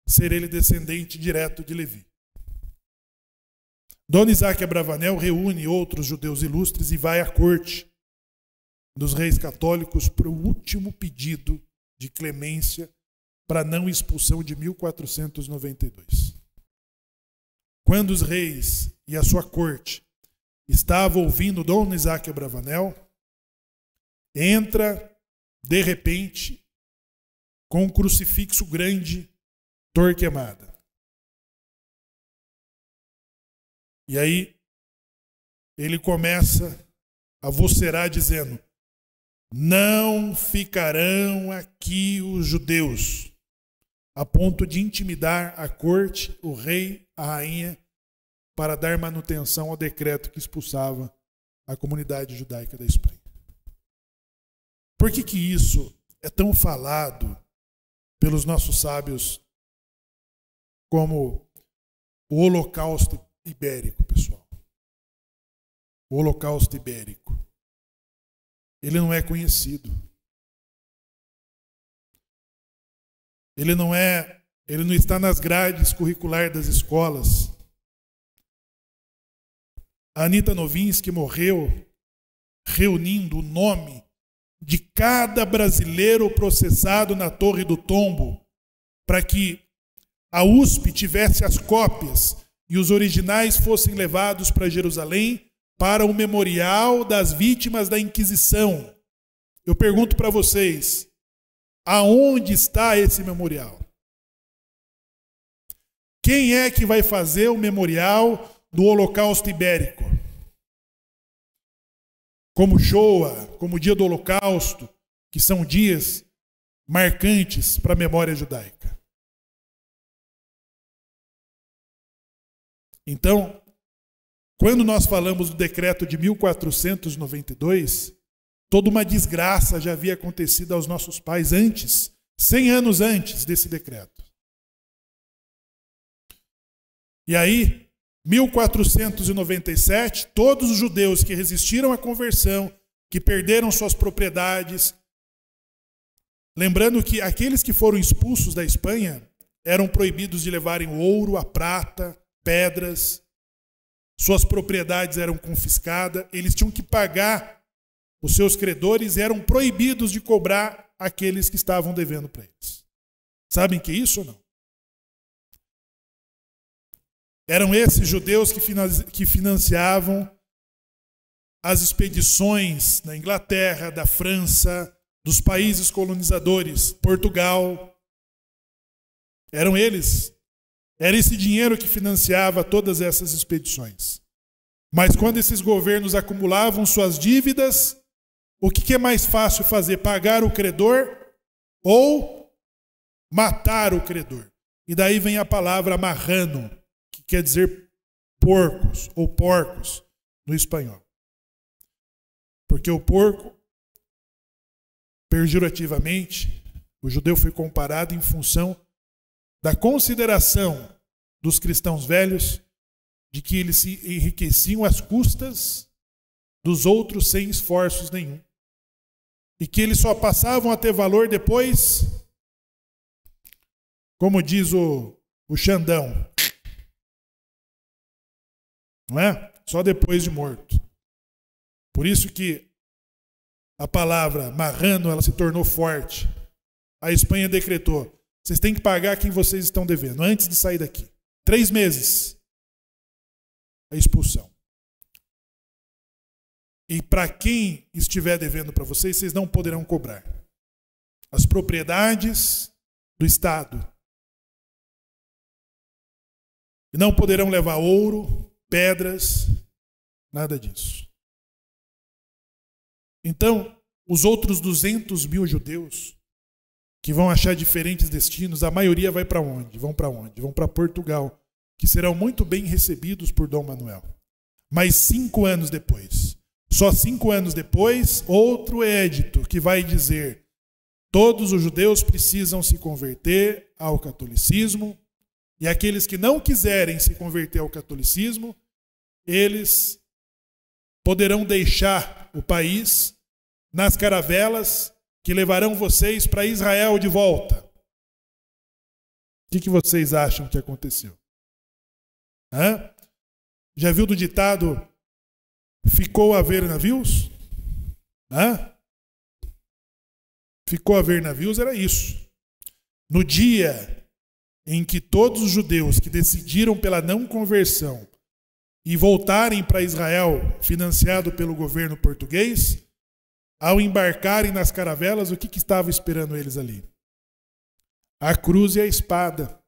[SPEAKER 1] ser ele descendente direto de Levi. Dom Isaac Abravanel reúne outros judeus ilustres e vai à corte dos reis católicos para o último pedido de clemência para não expulsão de 1492. Quando os reis e a sua corte estavam ouvindo Dom Isaac Abravanel, entra, de repente, com um crucifixo grande, Torquemada. E aí ele começa a vocerar dizendo: não ficarão aqui os judeus, a ponto de intimidar a corte, o rei, a rainha, para dar manutenção ao decreto que expulsava a comunidade judaica da Espanha. Por que isso é tão falado pelos nossos sábios como o Holocausto Ibérico, pessoal? O Holocausto Ibérico. Ele não é conhecido. Ele não está nas grades curriculares das escolas. A Anita Novinsky morreu reunindo o nome de cada brasileiro processado na Torre do Tombo para que a USP tivesse as cópias e os originais fossem levados para Jerusalém para o memorial das vítimas da Inquisição. Eu pergunto para vocês, aonde está esse memorial? Quem é que vai fazer o memorial do Holocausto Ibérico? Como Shoah, como o dia do Holocausto, que são dias marcantes para a memória judaica. Então, quando nós falamos do decreto de 1492, toda uma desgraça já havia acontecido aos nossos pais antes, 100 anos antes desse decreto. E aí, 1497, todos os judeus que resistiram à conversão, que perderam suas propriedades, lembrando que aqueles que foram expulsos da Espanha eram proibidos de levarem o ouro, a prata, pedras, suas propriedades eram confiscadas, eles tinham que pagar os seus credores e eram proibidos de cobrar aqueles que estavam devendo para eles. Sabem que é isso ou não? Eram esses judeus que financiavam as expedições na Inglaterra, da França, dos países colonizadores, Portugal. Eram eles. Era esse dinheiro que financiava todas essas expedições. Mas quando esses governos acumulavam suas dívidas, o que é mais fácil fazer? Pagar o credor ou matar o credor? E daí vem a palavra marrano, que quer dizer porcos ou porcos no espanhol. Porque o porco, pejorativamente, o judeu foi comparado em função da consideração dos cristãos velhos de que eles se enriqueciam às custas dos outros sem esforços nenhum. E que eles só passavam a ter valor depois, como diz o Xandão, não é? Só depois de morto. Por isso que a palavra marrano, ela se tornou forte. A Espanha decretou: vocês têm que pagar quem vocês estão devendo, antes de sair daqui. 3 meses. A expulsão. E para quem estiver devendo para vocês, vocês não poderão cobrar. As propriedades do Estado. E não poderão levar ouro, pedras, nada disso. Então, os outros 200.000 judeus que vão achar diferentes destinos, a maioria vai para onde? Vão para onde? Vão para Portugal, que serão muito bem recebidos por Dom Manuel. Mas 5 anos depois, só 5 anos depois, outro édito que vai dizer: todos os judeus precisam se converter ao catolicismo, e aqueles que não quiserem se converter ao catolicismo, eles poderão deixar o país nas caravelas que levarão vocês para Israel de volta. O que vocês acham que aconteceu? Hã? Já viu do ditado: ficou a ver navios? Hã? Ficou a ver navios era isso. No dia em que todos os judeus que decidiram pela não conversão e voltarem para Israel, financiado pelo governo português, ao embarcarem nas caravelas, o que estava esperando eles ali? a cruz e a espada.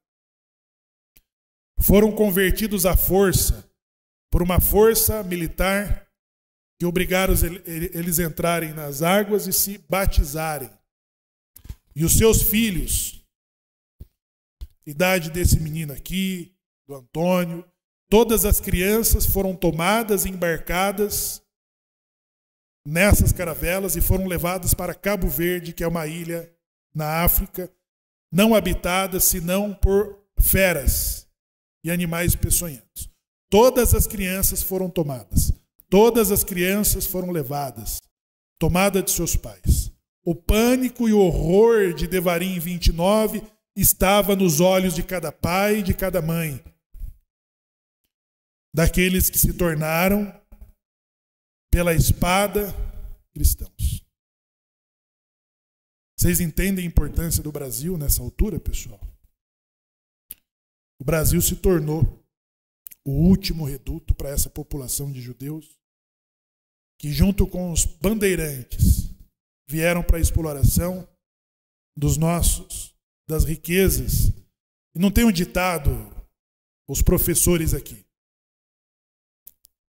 [SPEAKER 1] Foram convertidos à força, por uma força militar que obrigaram eles a entrarem nas águas e se batizarem. E os seus filhos, idade desse menino aqui, do Antônio, todas as crianças foram tomadas e embarcadas nessas caravelas e foram levadas para Cabo Verde, que é uma ilha na África, não habitada senão por feras e animais peçonhentos. Todas as crianças foram tomadas. Todas as crianças foram levadas, tomadas de seus pais. O pânico e o horror de Devarim 29 estava nos olhos de cada pai e de cada mãe, daqueles que se tornaram, pela espada, cristãos. Vocês entendem a importância do Brasil nessa altura, pessoal? O Brasil se tornou o último reduto para essa população de judeus que, junto com os bandeirantes, vieram para a exploração das riquezas. E não tem um ditado, os professores aqui,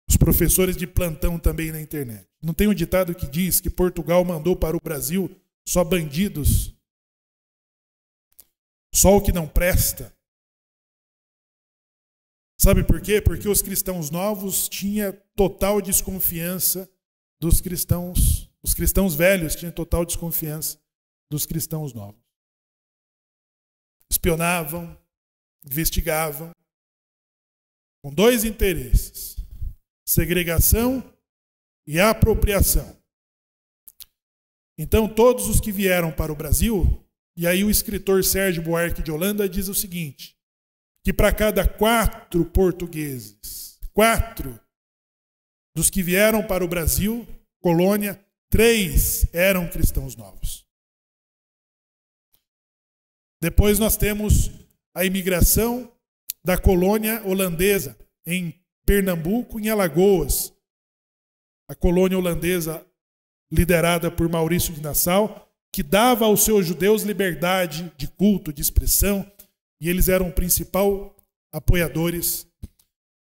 [SPEAKER 1] os professores de plantão também na internet, não tem um ditado que diz que Portugal mandou para o Brasil só bandidos, só o que não presta? Sabe por quê? Porque os cristãos novos tinham total desconfiança dos cristãos, os cristãos velhos tinham total desconfiança dos cristãos novos. Espionavam, investigavam, com dois interesses: segregação e apropriação. Então, todos os que vieram para o Brasil, e aí o escritor Sérgio Buarque de Holanda diz o seguinte, que para cada 4 portugueses, 4 dos que vieram para o Brasil, colônia, 3 eram cristãos novos. Depois nós temos a imigração da colônia holandesa em Pernambuco, em Alagoas. A colônia holandesa liderada por Maurício de Nassau, que dava aos seus judeus liberdade de culto, de expressão, e eles eram principal apoiadores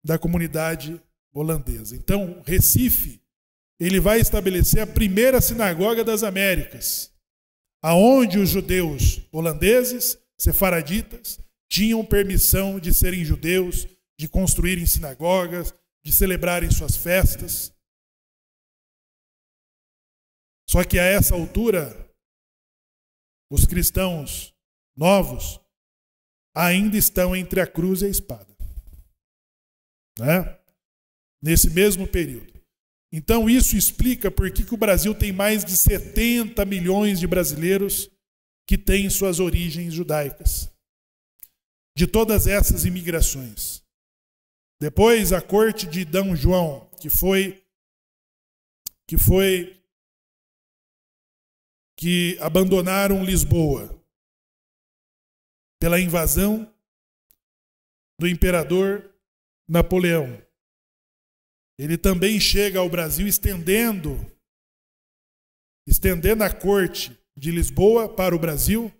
[SPEAKER 1] da comunidade holandesa. Então, Recife, ele vai estabelecer a primeira sinagoga das Américas, aonde os judeus holandeses, sefaraditas, tinham permissão de serem judeus, de construírem sinagogas, de celebrarem suas festas. Só que a essa altura, os cristãos novos ainda estão entre a cruz e a espada, né? Nesse mesmo período. Então isso explica por que o Brasil tem mais de 70 milhões de brasileiros que têm suas origens judaicas, de todas essas imigrações. Depois a corte de D. João, que abandonaram Lisboa pela invasão do imperador Napoleão. Ele também chega ao Brasil estendendo a corte de Lisboa para o Brasil,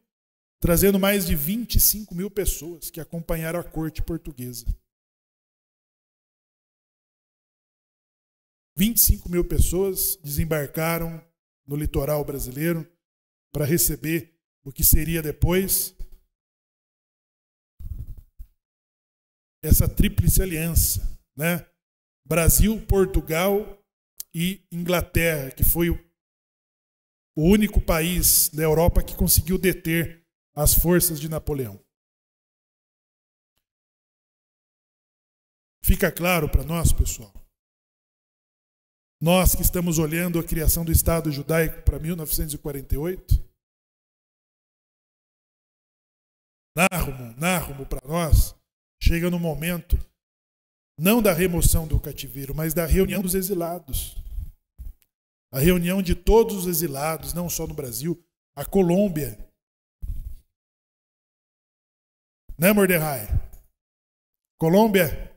[SPEAKER 1] trazendo mais de 25 mil pessoas que acompanharam a corte portuguesa. 25 mil pessoas desembarcaram no litoral brasileiro para receber o que seria depois essa tríplice aliança, né? Brasil, Portugal e Inglaterra, que foi o único país da Europa que conseguiu deter as forças de Napoleão. Fica claro para nós, pessoal? Nós que estamos olhando a criação do Estado judaico para 1948, Nahum para nós, chega no momento, não da remoção do cativeiro, mas da reunião dos exilados. A reunião de todos os exilados, não só no Brasil, a Colômbia. Né, Mordecai? Colômbia.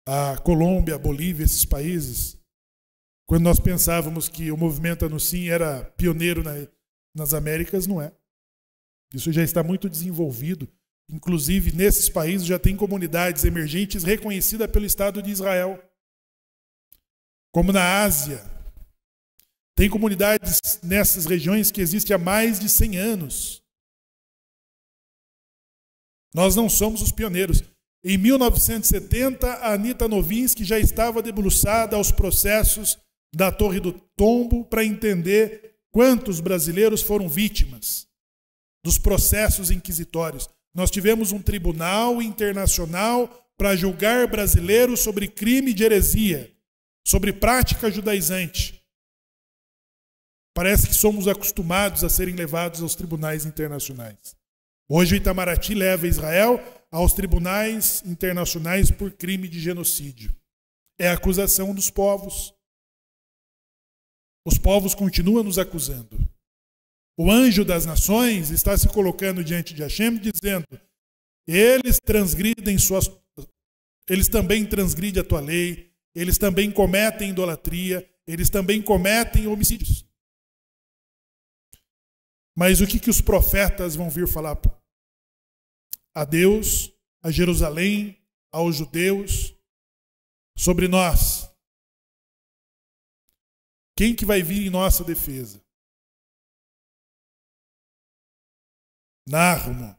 [SPEAKER 1] A Colômbia, a Bolívia, esses países Quando nós pensávamos que o movimento Anunciem era pioneiro nas Américas, não é. Isso já está muito desenvolvido. Inclusive, nesses países já tem comunidades emergentes reconhecidas pelo Estado de Israel. Como na Ásia. Tem comunidades nessas regiões que existem há mais de 100 anos. Nós não somos os pioneiros. Em 1970, a Anita Novinsky já estava debruçada aos processos da Torre do Tombo para entender quantos brasileiros foram vítimas dos processos inquisitórios. Nós tivemos um tribunal internacional para julgar brasileiros sobre crime de heresia, sobre prática judaizante. Parece que somos acostumados a serem levados aos tribunais internacionais. Hoje o Itamaraty leva Israel aos tribunais internacionais por crime de genocídio. É a acusação dos povos. Os povos continuam nos acusando. O anjo das nações está se colocando diante de Hashem dizendo: eles também transgridem a tua lei, eles também cometem idolatria, eles também cometem homicídios. Mas o que os profetas vão vir falar a Deus, a Jerusalém, aos judeus, sobre nós? Quem que vai vir em nossa defesa? Nahum.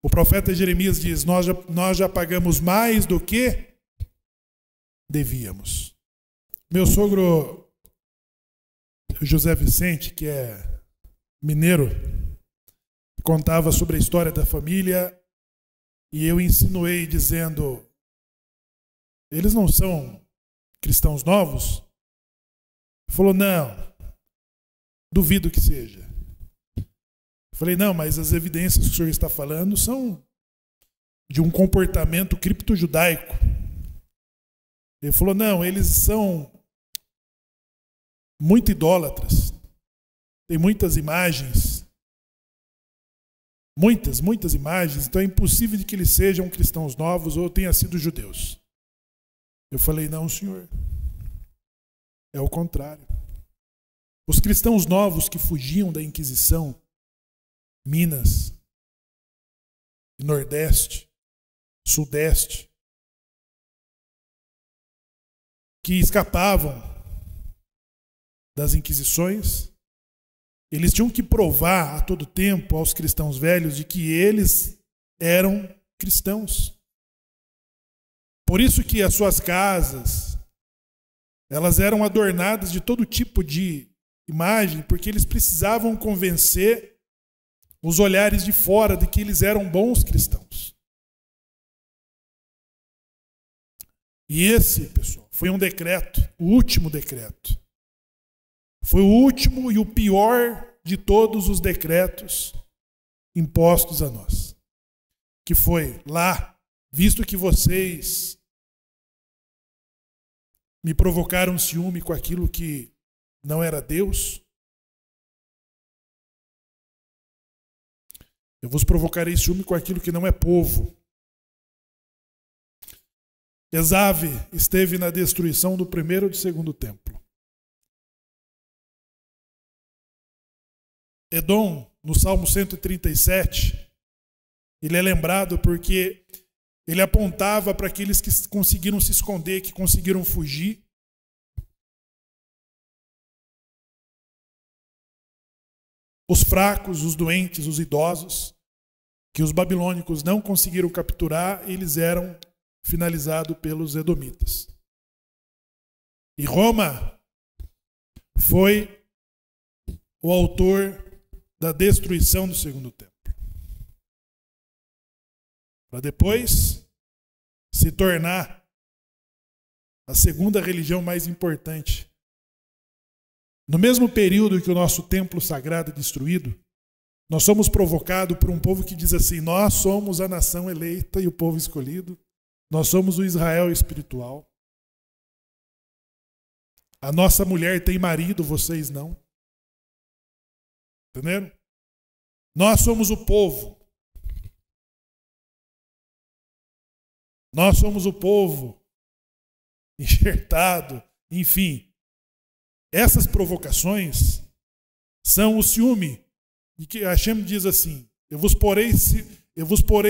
[SPEAKER 1] O profeta Jeremias diz: nós já pagamos mais do que devíamos. Meu sogro José Vicente, que é mineiro, contava sobre a história da família e eu insinuei dizendo: eles não são cristãos novos? Ele falou: não, duvido que seja. Eu falei: não, mas as evidências que o senhor está falando são de um comportamento cripto-judaico. Ele falou: não, eles são muito idólatras. Tem muitas imagens. Muitas imagens. Então é impossível de que eles sejam cristãos novos ou tenham sido judeus. Eu falei: não, senhor. É o contrário. Os cristãos novos que fugiam da Inquisição, Minas, Nordeste, Sudeste, que escapavam das inquisições, eles tinham que provar a todo tempo aos cristãos velhos de que eles eram cristãos. Por isso que as suas casas, elas eram adornadas de todo tipo de imagem, porque eles precisavam convencer os olhares de fora de que eles eram bons cristãos. E esse, pessoal, foi um decreto, o último decreto. Foi o último e o pior de todos os decretos impostos a nós. Que foi lá, visto que vocês me provocaram ciúme com aquilo que não era Deus, eu vos provocarei ciúme com aquilo que não é povo. Esave esteve na destruição do primeiro e do segundo templo. Edom, no Salmo 137, ele é lembrado porque ele apontava para aqueles que conseguiram se esconder, que conseguiram fugir. Os fracos, os doentes, os idosos, que os babilônicos não conseguiram capturar, eles eram finalizados pelos edomitas. E Roma foi o autor da destruição do segundo templo, para depois se tornar a segunda religião mais importante. No mesmo período que o nosso templo sagrado é destruído, nós somos provocados por um povo que diz assim: nós somos a nação eleita e o povo escolhido, nós somos o Israel espiritual. A nossa mulher tem marido, vocês não. Entenderam? Nós somos o povo. Nós somos o povo enxertado, enfim. Essas provocações são o ciúme. E que Hashem diz assim: eu vos porei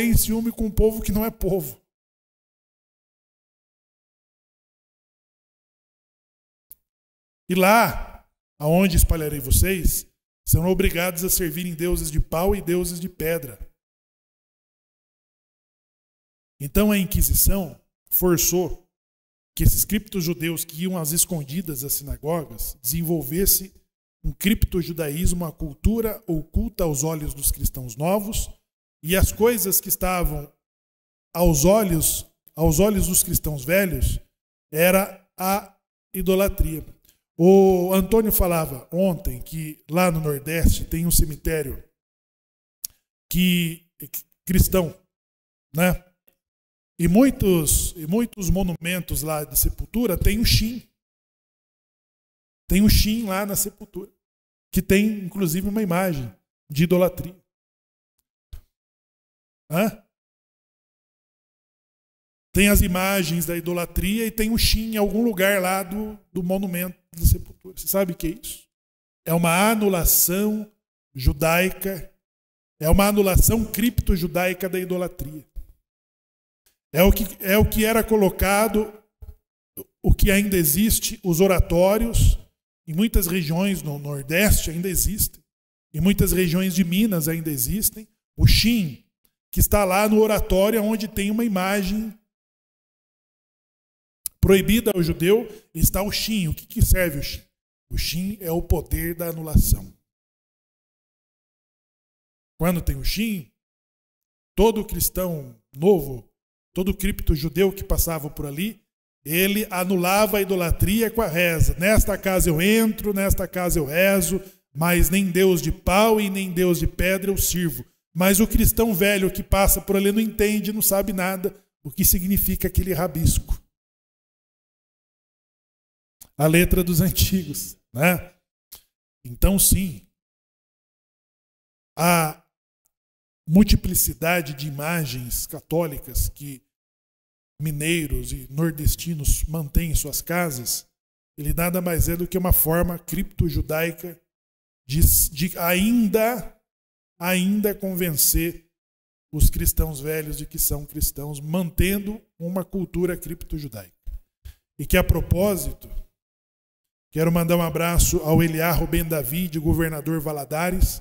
[SPEAKER 1] em ciúme com um povo que não é povo. E lá, aonde espalharei vocês, serão obrigados a servirem deuses de pau e deuses de pedra. Então a Inquisição forçou que esses criptojudeus que iam às escondidas às sinagogas desenvolvesse um criptojudaísmo, uma cultura oculta aos olhos dos cristãos novos, e as coisas que estavam aos olhos dos cristãos velhos era a idolatria. O Antônio falava ontem que lá no Nordeste tem um cemitério cristão, né? E muitos monumentos lá de sepultura tem o Shin. Tem o Shin lá na sepultura, que tem inclusive uma imagem de idolatria. Tem as imagens da idolatria e tem o Shin em algum lugar lá do monumento da sepultura. Você sabe o que é isso? É uma anulação judaica, é uma anulação cripto-judaica da idolatria. É o que era colocado, o que ainda existe, os oratórios, em muitas regiões no Nordeste ainda existem, em muitas regiões de Minas ainda existem, o Shin, que está lá no oratório onde tem uma imagem proibida ao judeu, está o Shin. O que serve o Shin? O Shin é o poder da anulação. Quando tem o Shin, todo cristão novo, todo cripto-judeu que passava por ali, ele anulava a idolatria com a reza. Nesta casa eu entro, nesta casa eu rezo, mas nem Deus de pau e nem Deus de pedra eu sirvo. Mas o cristão velho que passa por ali não entende, não sabe nada o que significa aquele rabisco. A letra dos antigos, né? Então, sim, a multiplicidade de imagens católicas que mineiros e nordestinos mantêm em suas casas, ele nada mais é do que uma forma cripto-judaica de ainda convencer os cristãos velhos de que são cristãos, mantendo uma cultura cripto-judaica. E que, a propósito, quero mandar um abraço ao Eliarro Ben David, governador Valadares,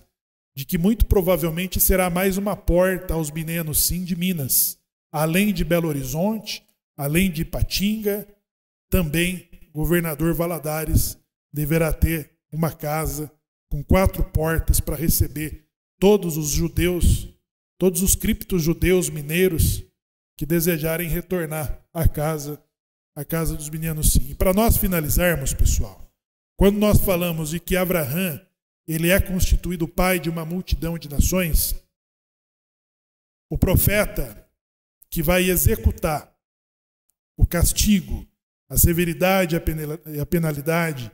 [SPEAKER 1] de que muito provavelmente será mais uma porta aos minenos, sim, de Minas. Além de Belo Horizonte, além de Ipatinga, também governador Valadares deverá ter uma casa com 4 portas para receber todos os judeus, todos os cripto-judeus mineiros que desejarem retornar à casa dos meninos, sim. E para nós finalizarmos, pessoal, quando nós falamos de que Abraham ele é constituído pai de uma multidão de nações, o profeta que vai executar o castigo, a severidade e a penalidade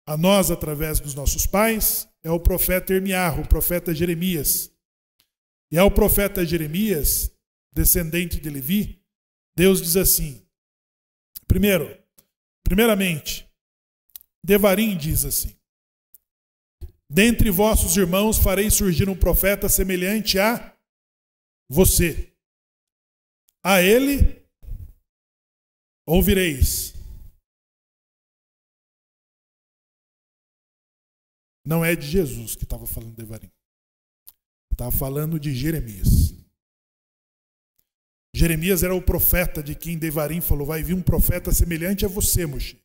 [SPEAKER 1] a nós através dos nossos pais, é o profeta Irmiarro, o profeta Jeremias. E ao profeta Jeremias, descendente de Levi, Deus diz assim, primeiramente, Devarim diz assim: dentre vossos irmãos farei surgir um profeta semelhante a você. A ele ouvireis. Não é de Jesus que estava falando Devarim. Estava falando de Jeremias. Jeremias era o profeta de quem Devarim falou: vai vir um profeta semelhante a você, Moshe.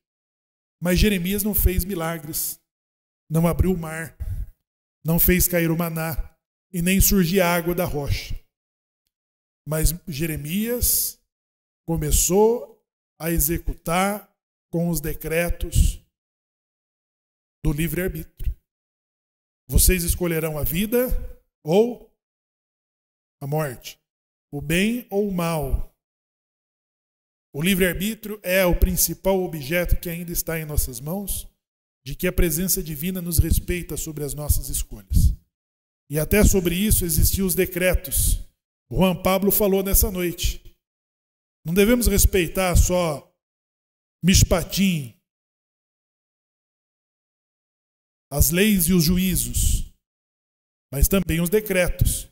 [SPEAKER 1] Mas Jeremias não fez milagres, não abriu o mar, não fez cair o maná e nem surgir água da rocha. Mas Jeremias começou a executar com os decretos do livre-arbítrio. Vocês escolherão a vida ou a morte, o bem ou o mal. O livre-arbítrio é o principal objeto que ainda está em nossas mãos, de que a presença divina nos respeita sobre as nossas escolhas. E até sobre isso existiam os decretos. Juan Pablo falou nessa noite Não devemos respeitar só mishpatim, as leis e os juízos, mas também os decretos.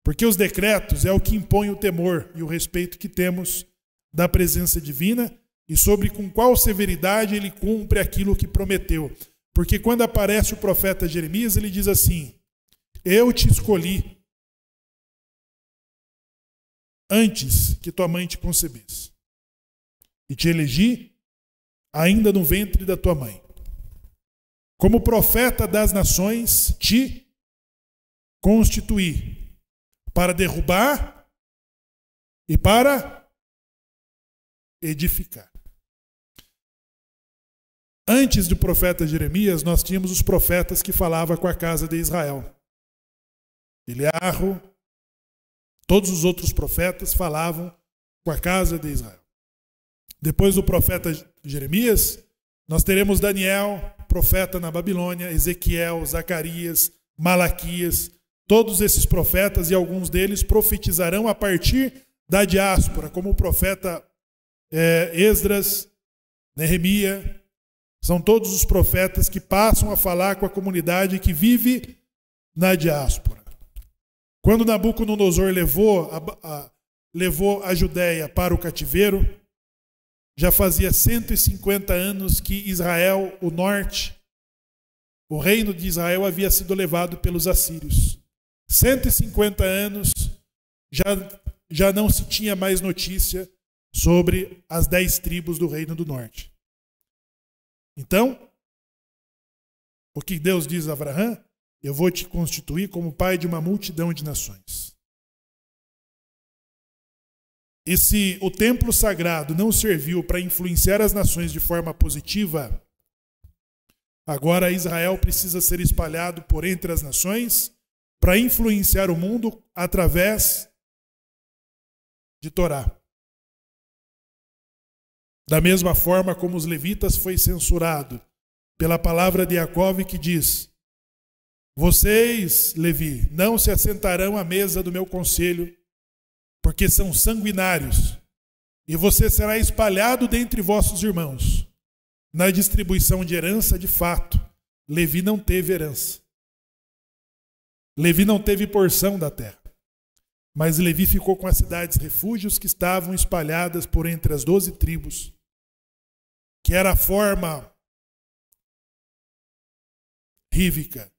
[SPEAKER 1] Porque os decretos é o que impõe o temor e o respeito que temos da presença divina e sobre com qual severidade ele cumpre aquilo que prometeu. Porque quando aparece o profeta Jeremias, ele diz assim: eu te escolhi antes que tua mãe te concebesse, e te elegi ainda no ventre da tua mãe. Como profeta das nações, te constituí para derrubar e para edificar. Antes do profeta Jeremias, nós tínhamos os profetas que falavam com a casa de Israel. Eliarro, todos os outros profetas falavam com a casa de Israel. Depois do profeta Jeremias, nós teremos Daniel, profeta na Babilônia, Ezequiel, Zacarias, Malaquias. Todos esses profetas, e alguns deles profetizarão a partir da diáspora, como o profeta Esdras, Neemias. São todos os profetas que passam a falar com a comunidade que vive na diáspora. Quando Nabucodonosor levou a Judéia para o cativeiro, já fazia 150 anos que Israel, o norte, o reino de Israel havia sido levado pelos assírios. 150 anos já não se tinha mais notícia sobre as 10 tribos do reino do norte. Então, o que Deus diz a Abraão? Eu vou te constituir como pai de uma multidão de nações. E se o templo sagrado não serviu para influenciar as nações de forma positiva, agora Israel precisa ser espalhado por entre as nações para influenciar o mundo através de Torá. Da mesma forma como os levitas foi censurado pela palavra de Jacó que diz: vocês, Levi, não se assentarão à mesa do meu conselho, porque são sanguinários, e você será espalhado dentre vossos irmãos. Na distribuição de herança, de fato, Levi não teve herança. Levi não teve porção da terra. Mas Levi ficou com as cidades refúgios que estavam espalhadas por entre as 12 tribos, que era a forma rívica,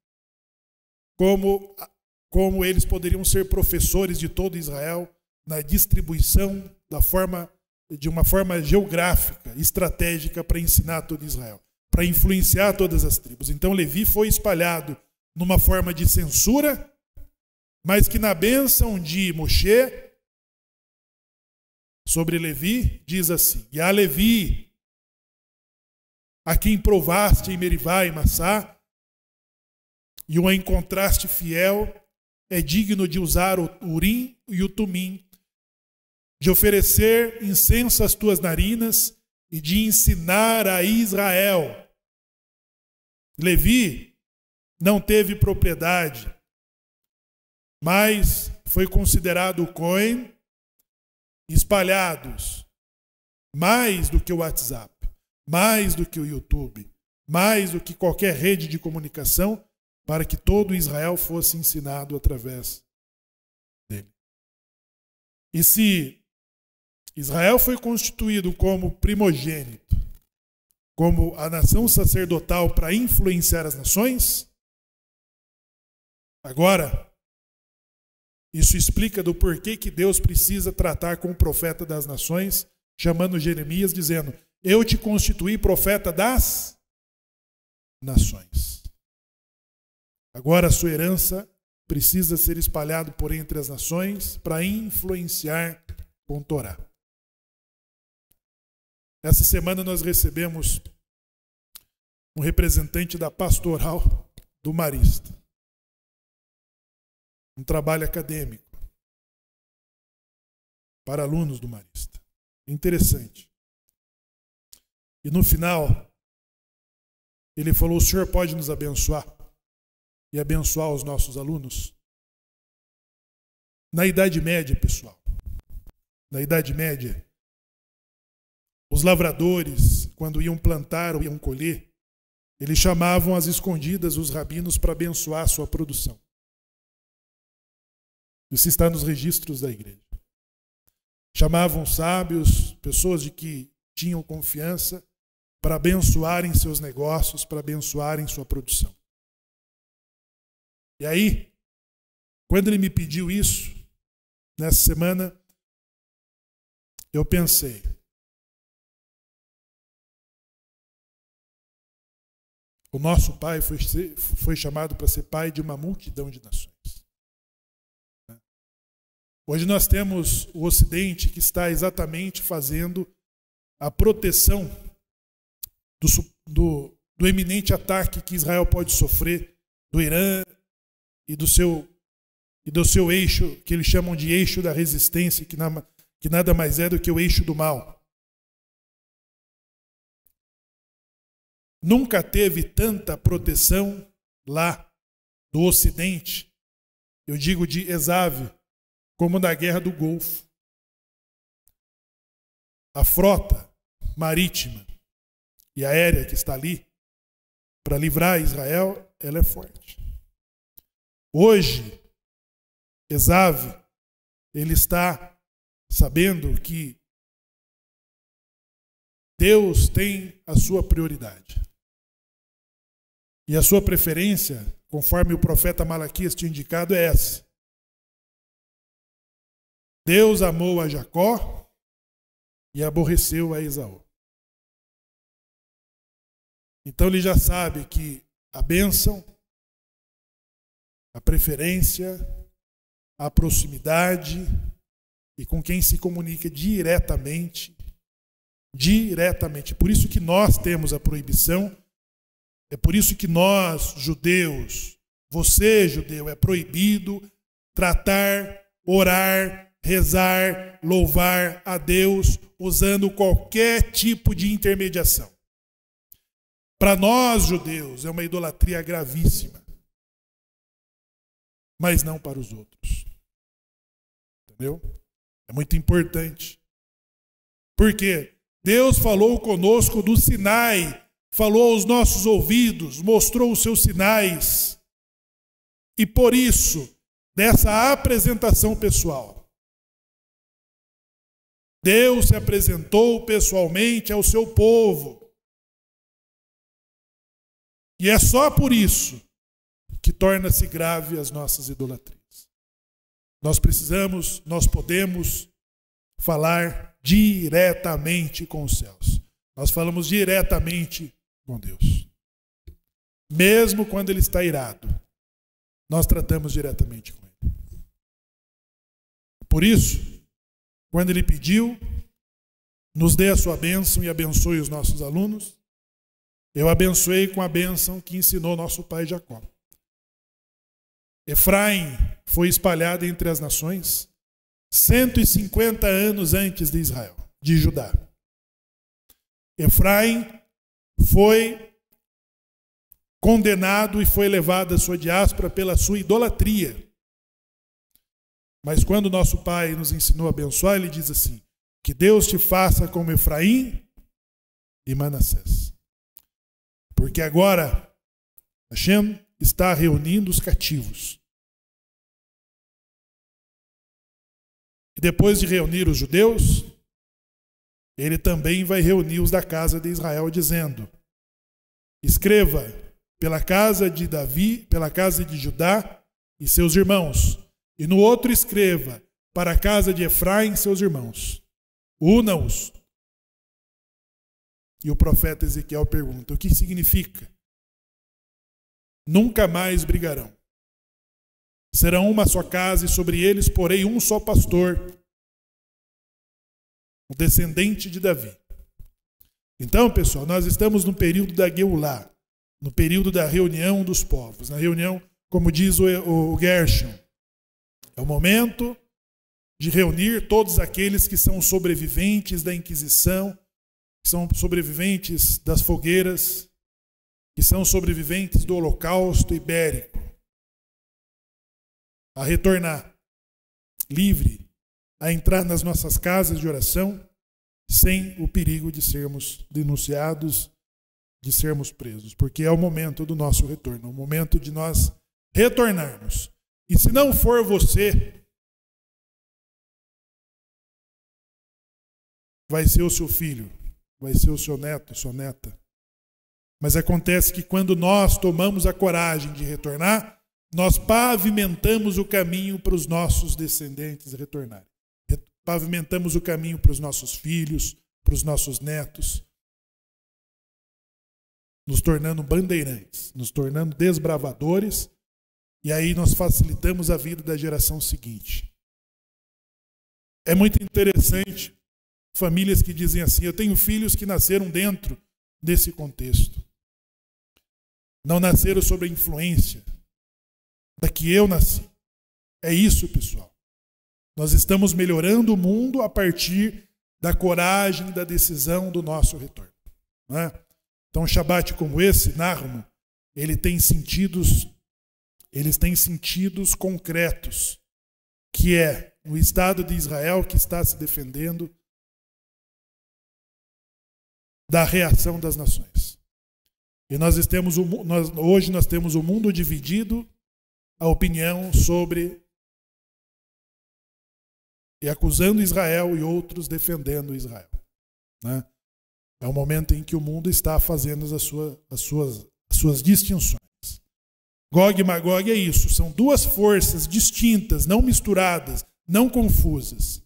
[SPEAKER 1] como eles poderiam ser professores de todo Israel na distribuição de uma forma geográfica, estratégica para ensinar todo Israel, para influenciar todas as tribos. Então Levi foi espalhado numa forma de censura, mas que na bênção de Moshe sobre Levi diz assim: e a Levi, a quem provaste em Merivá e Massá, e o encontraste fiel, é digno de usar o Urim e o Tumim, de oferecer incenso às tuas narinas e de ensinar a Israel. Levi não teve propriedade, mas foi considerado o Cohen, espalhados mais do que o WhatsApp, mais do que o YouTube, mais do que qualquer rede de comunicação, para que todo Israel fosse ensinado através dele. E se Israel foi constituído como primogênito, como a nação sacerdotal para influenciar as nações, agora, isso explica do porquê que Deus precisa tratar com o profeta das nações, chamando Jeremias, dizendo: eu te constituí profeta das nações. Agora a sua herança precisa ser espalhada por entre as nações para influenciar com Torá. Essa semana nós recebemos um representante da pastoral do Marista. Um trabalho acadêmico para alunos do Marista. Interessante. E no final, ele falou: o senhor pode nos abençoar e abençoar os nossos alunos? Na Idade Média, pessoal, na Idade Média, os lavradores, quando iam plantar ou iam colher, eles chamavam às escondidas os rabinos para abençoar a sua produção. Isso está nos registros da igreja. Chamavam sábios, pessoas de que tinham confiança, para abençoarem seus negócios, para abençoarem sua produção. E aí, quando ele me pediu isso, nessa semana, eu pensei, o nosso pai foi chamado para ser pai de uma multidão de nações. Hoje nós temos o Ocidente que está exatamente fazendo a proteção do eminente ataque que Israel pode sofrer do Irã e do seu eixo, que eles chamam de eixo da resistência, que nada mais é do que o eixo do mal. Nunca teve tanta proteção lá do Ocidente, eu digo de Esav, como na Guerra do Golfo. A frota marítima e aérea que está ali para livrar Israel, ela é forte. Hoje, Esav, ele está sabendo que Deus tem a sua prioridade. E a sua preferência, conforme o profeta Malaquias tinha indicado, é essa. Deus amou a Jacó e aborreceu a Esaú. Então ele já sabe que a bênção, a preferência, a proximidade e com quem se comunica diretamente. Por isso que nós temos a proibição, é por isso que nós, judeus, você, judeu, é proibido tratar, orar, rezar, louvar a Deus usando qualquer tipo de intermediação. Para nós, judeus, é uma idolatria gravíssima. Mas não para os outros. Entendeu? É muito importante. Por quê? Deus falou conosco do Sinai, falou aos nossos ouvidos, mostrou os seus sinais. E por isso, dessa apresentação pessoal, Deus se apresentou pessoalmente ao seu povo. E é só por isso que torna-se grave as nossas idolatrias. Nós podemos falar diretamente com os céus. Nós falamos diretamente com Deus. Mesmo quando ele está irado, nós tratamos diretamente com ele. Por isso, quando ele pediu, nos dê a sua bênção e abençoe os nossos alunos, eu abençoei com a bênção que ensinou nosso pai Jacó. Efraim foi espalhado entre as nações 150 anos antes de Israel, de Judá. Efraim foi condenado e foi levado à sua diáspora pela sua idolatria. Mas quando nosso pai nos ensinou a abençoar, ele diz assim: que Deus te faça como Efraim e Manassés. Porque agora Hashem está reunindo os cativos. E depois de reunir os judeus, ele também vai reunir os da casa de Israel, dizendo: escreva pela casa de Davi, pela casa de Judá e seus irmãos. E no outro escreva para a casa de Efraim e seus irmãos. Una-os. E o profeta Ezequiel pergunta: o que significa? Nunca mais brigarão. Serão uma só casa e sobre eles porei um só pastor, o descendente de Davi. Então, pessoal, nós estamos no período da Geulá, no período da reunião dos povos. Na reunião, como diz o Gershon, é o momento de reunir todos aqueles que são sobreviventes da Inquisição, que são sobreviventes das fogueiras, que são sobreviventes do Holocausto Ibérico, a retornar livre a entrar nas nossas casas de oração sem o perigo de sermos denunciados, de sermos presos, porque é o momento do nosso retorno, é o momento de nós retornarmos. E se não for você, vai ser o seu filho, vai ser o seu neto, sua neta. Mas acontece que quando nós tomamos a coragem de retornar, nós pavimentamos o caminho para os nossos descendentes retornarem. Pavimentamos o caminho para os nossos filhos, para os nossos netos, nos tornando bandeirantes, nos tornando desbravadores, e aí nós facilitamos a vida da geração seguinte. É muito interessante famílias que dizem assim: eu tenho filhos que nasceram dentro desse contexto. Não nasceram sob a influência da que eu nasci. É isso, pessoal. Nós estamos melhorando o mundo a partir da coragem, da decisão do nosso retorno. Não é? Então, um Shabat como esse, Nahum, eles têm sentidos concretos, que é o Estado de Israel que está se defendendo da reação das nações. E hoje nós temos o mundo dividido, a opinião sobre e acusando Israel e outros defendendo Israel. Né? É o momento em que o mundo está fazendo as suas distinções. Gog e Magog é isso, são duas forças distintas, não misturadas, não confusas.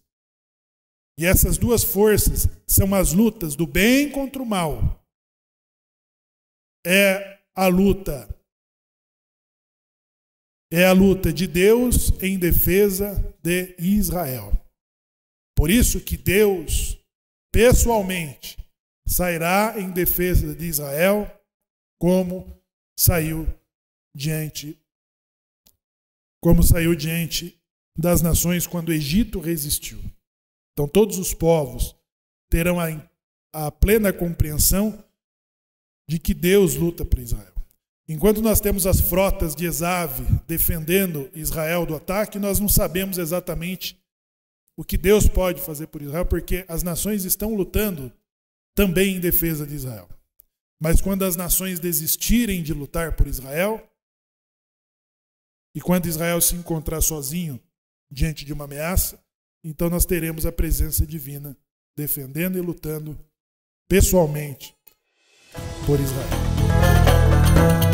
[SPEAKER 1] E essas duas forças são as lutas do bem contra o mal. É a luta de Deus em defesa de Israel. Por isso que Deus, pessoalmente, sairá em defesa de Israel, como saiu diante das nações quando o Egito resistiu. Então todos os povos terão a plena compreensão de que Deus luta por Israel. Enquanto nós temos as frotas de Esav defendendo Israel do ataque, nós não sabemos exatamente o que Deus pode fazer por Israel, porque as nações estão lutando também em defesa de Israel. Mas quando as nações desistirem de lutar por Israel, e quando Israel se encontrar sozinho diante de uma ameaça, então nós teremos a presença divina defendendo e lutando pessoalmente por Israel.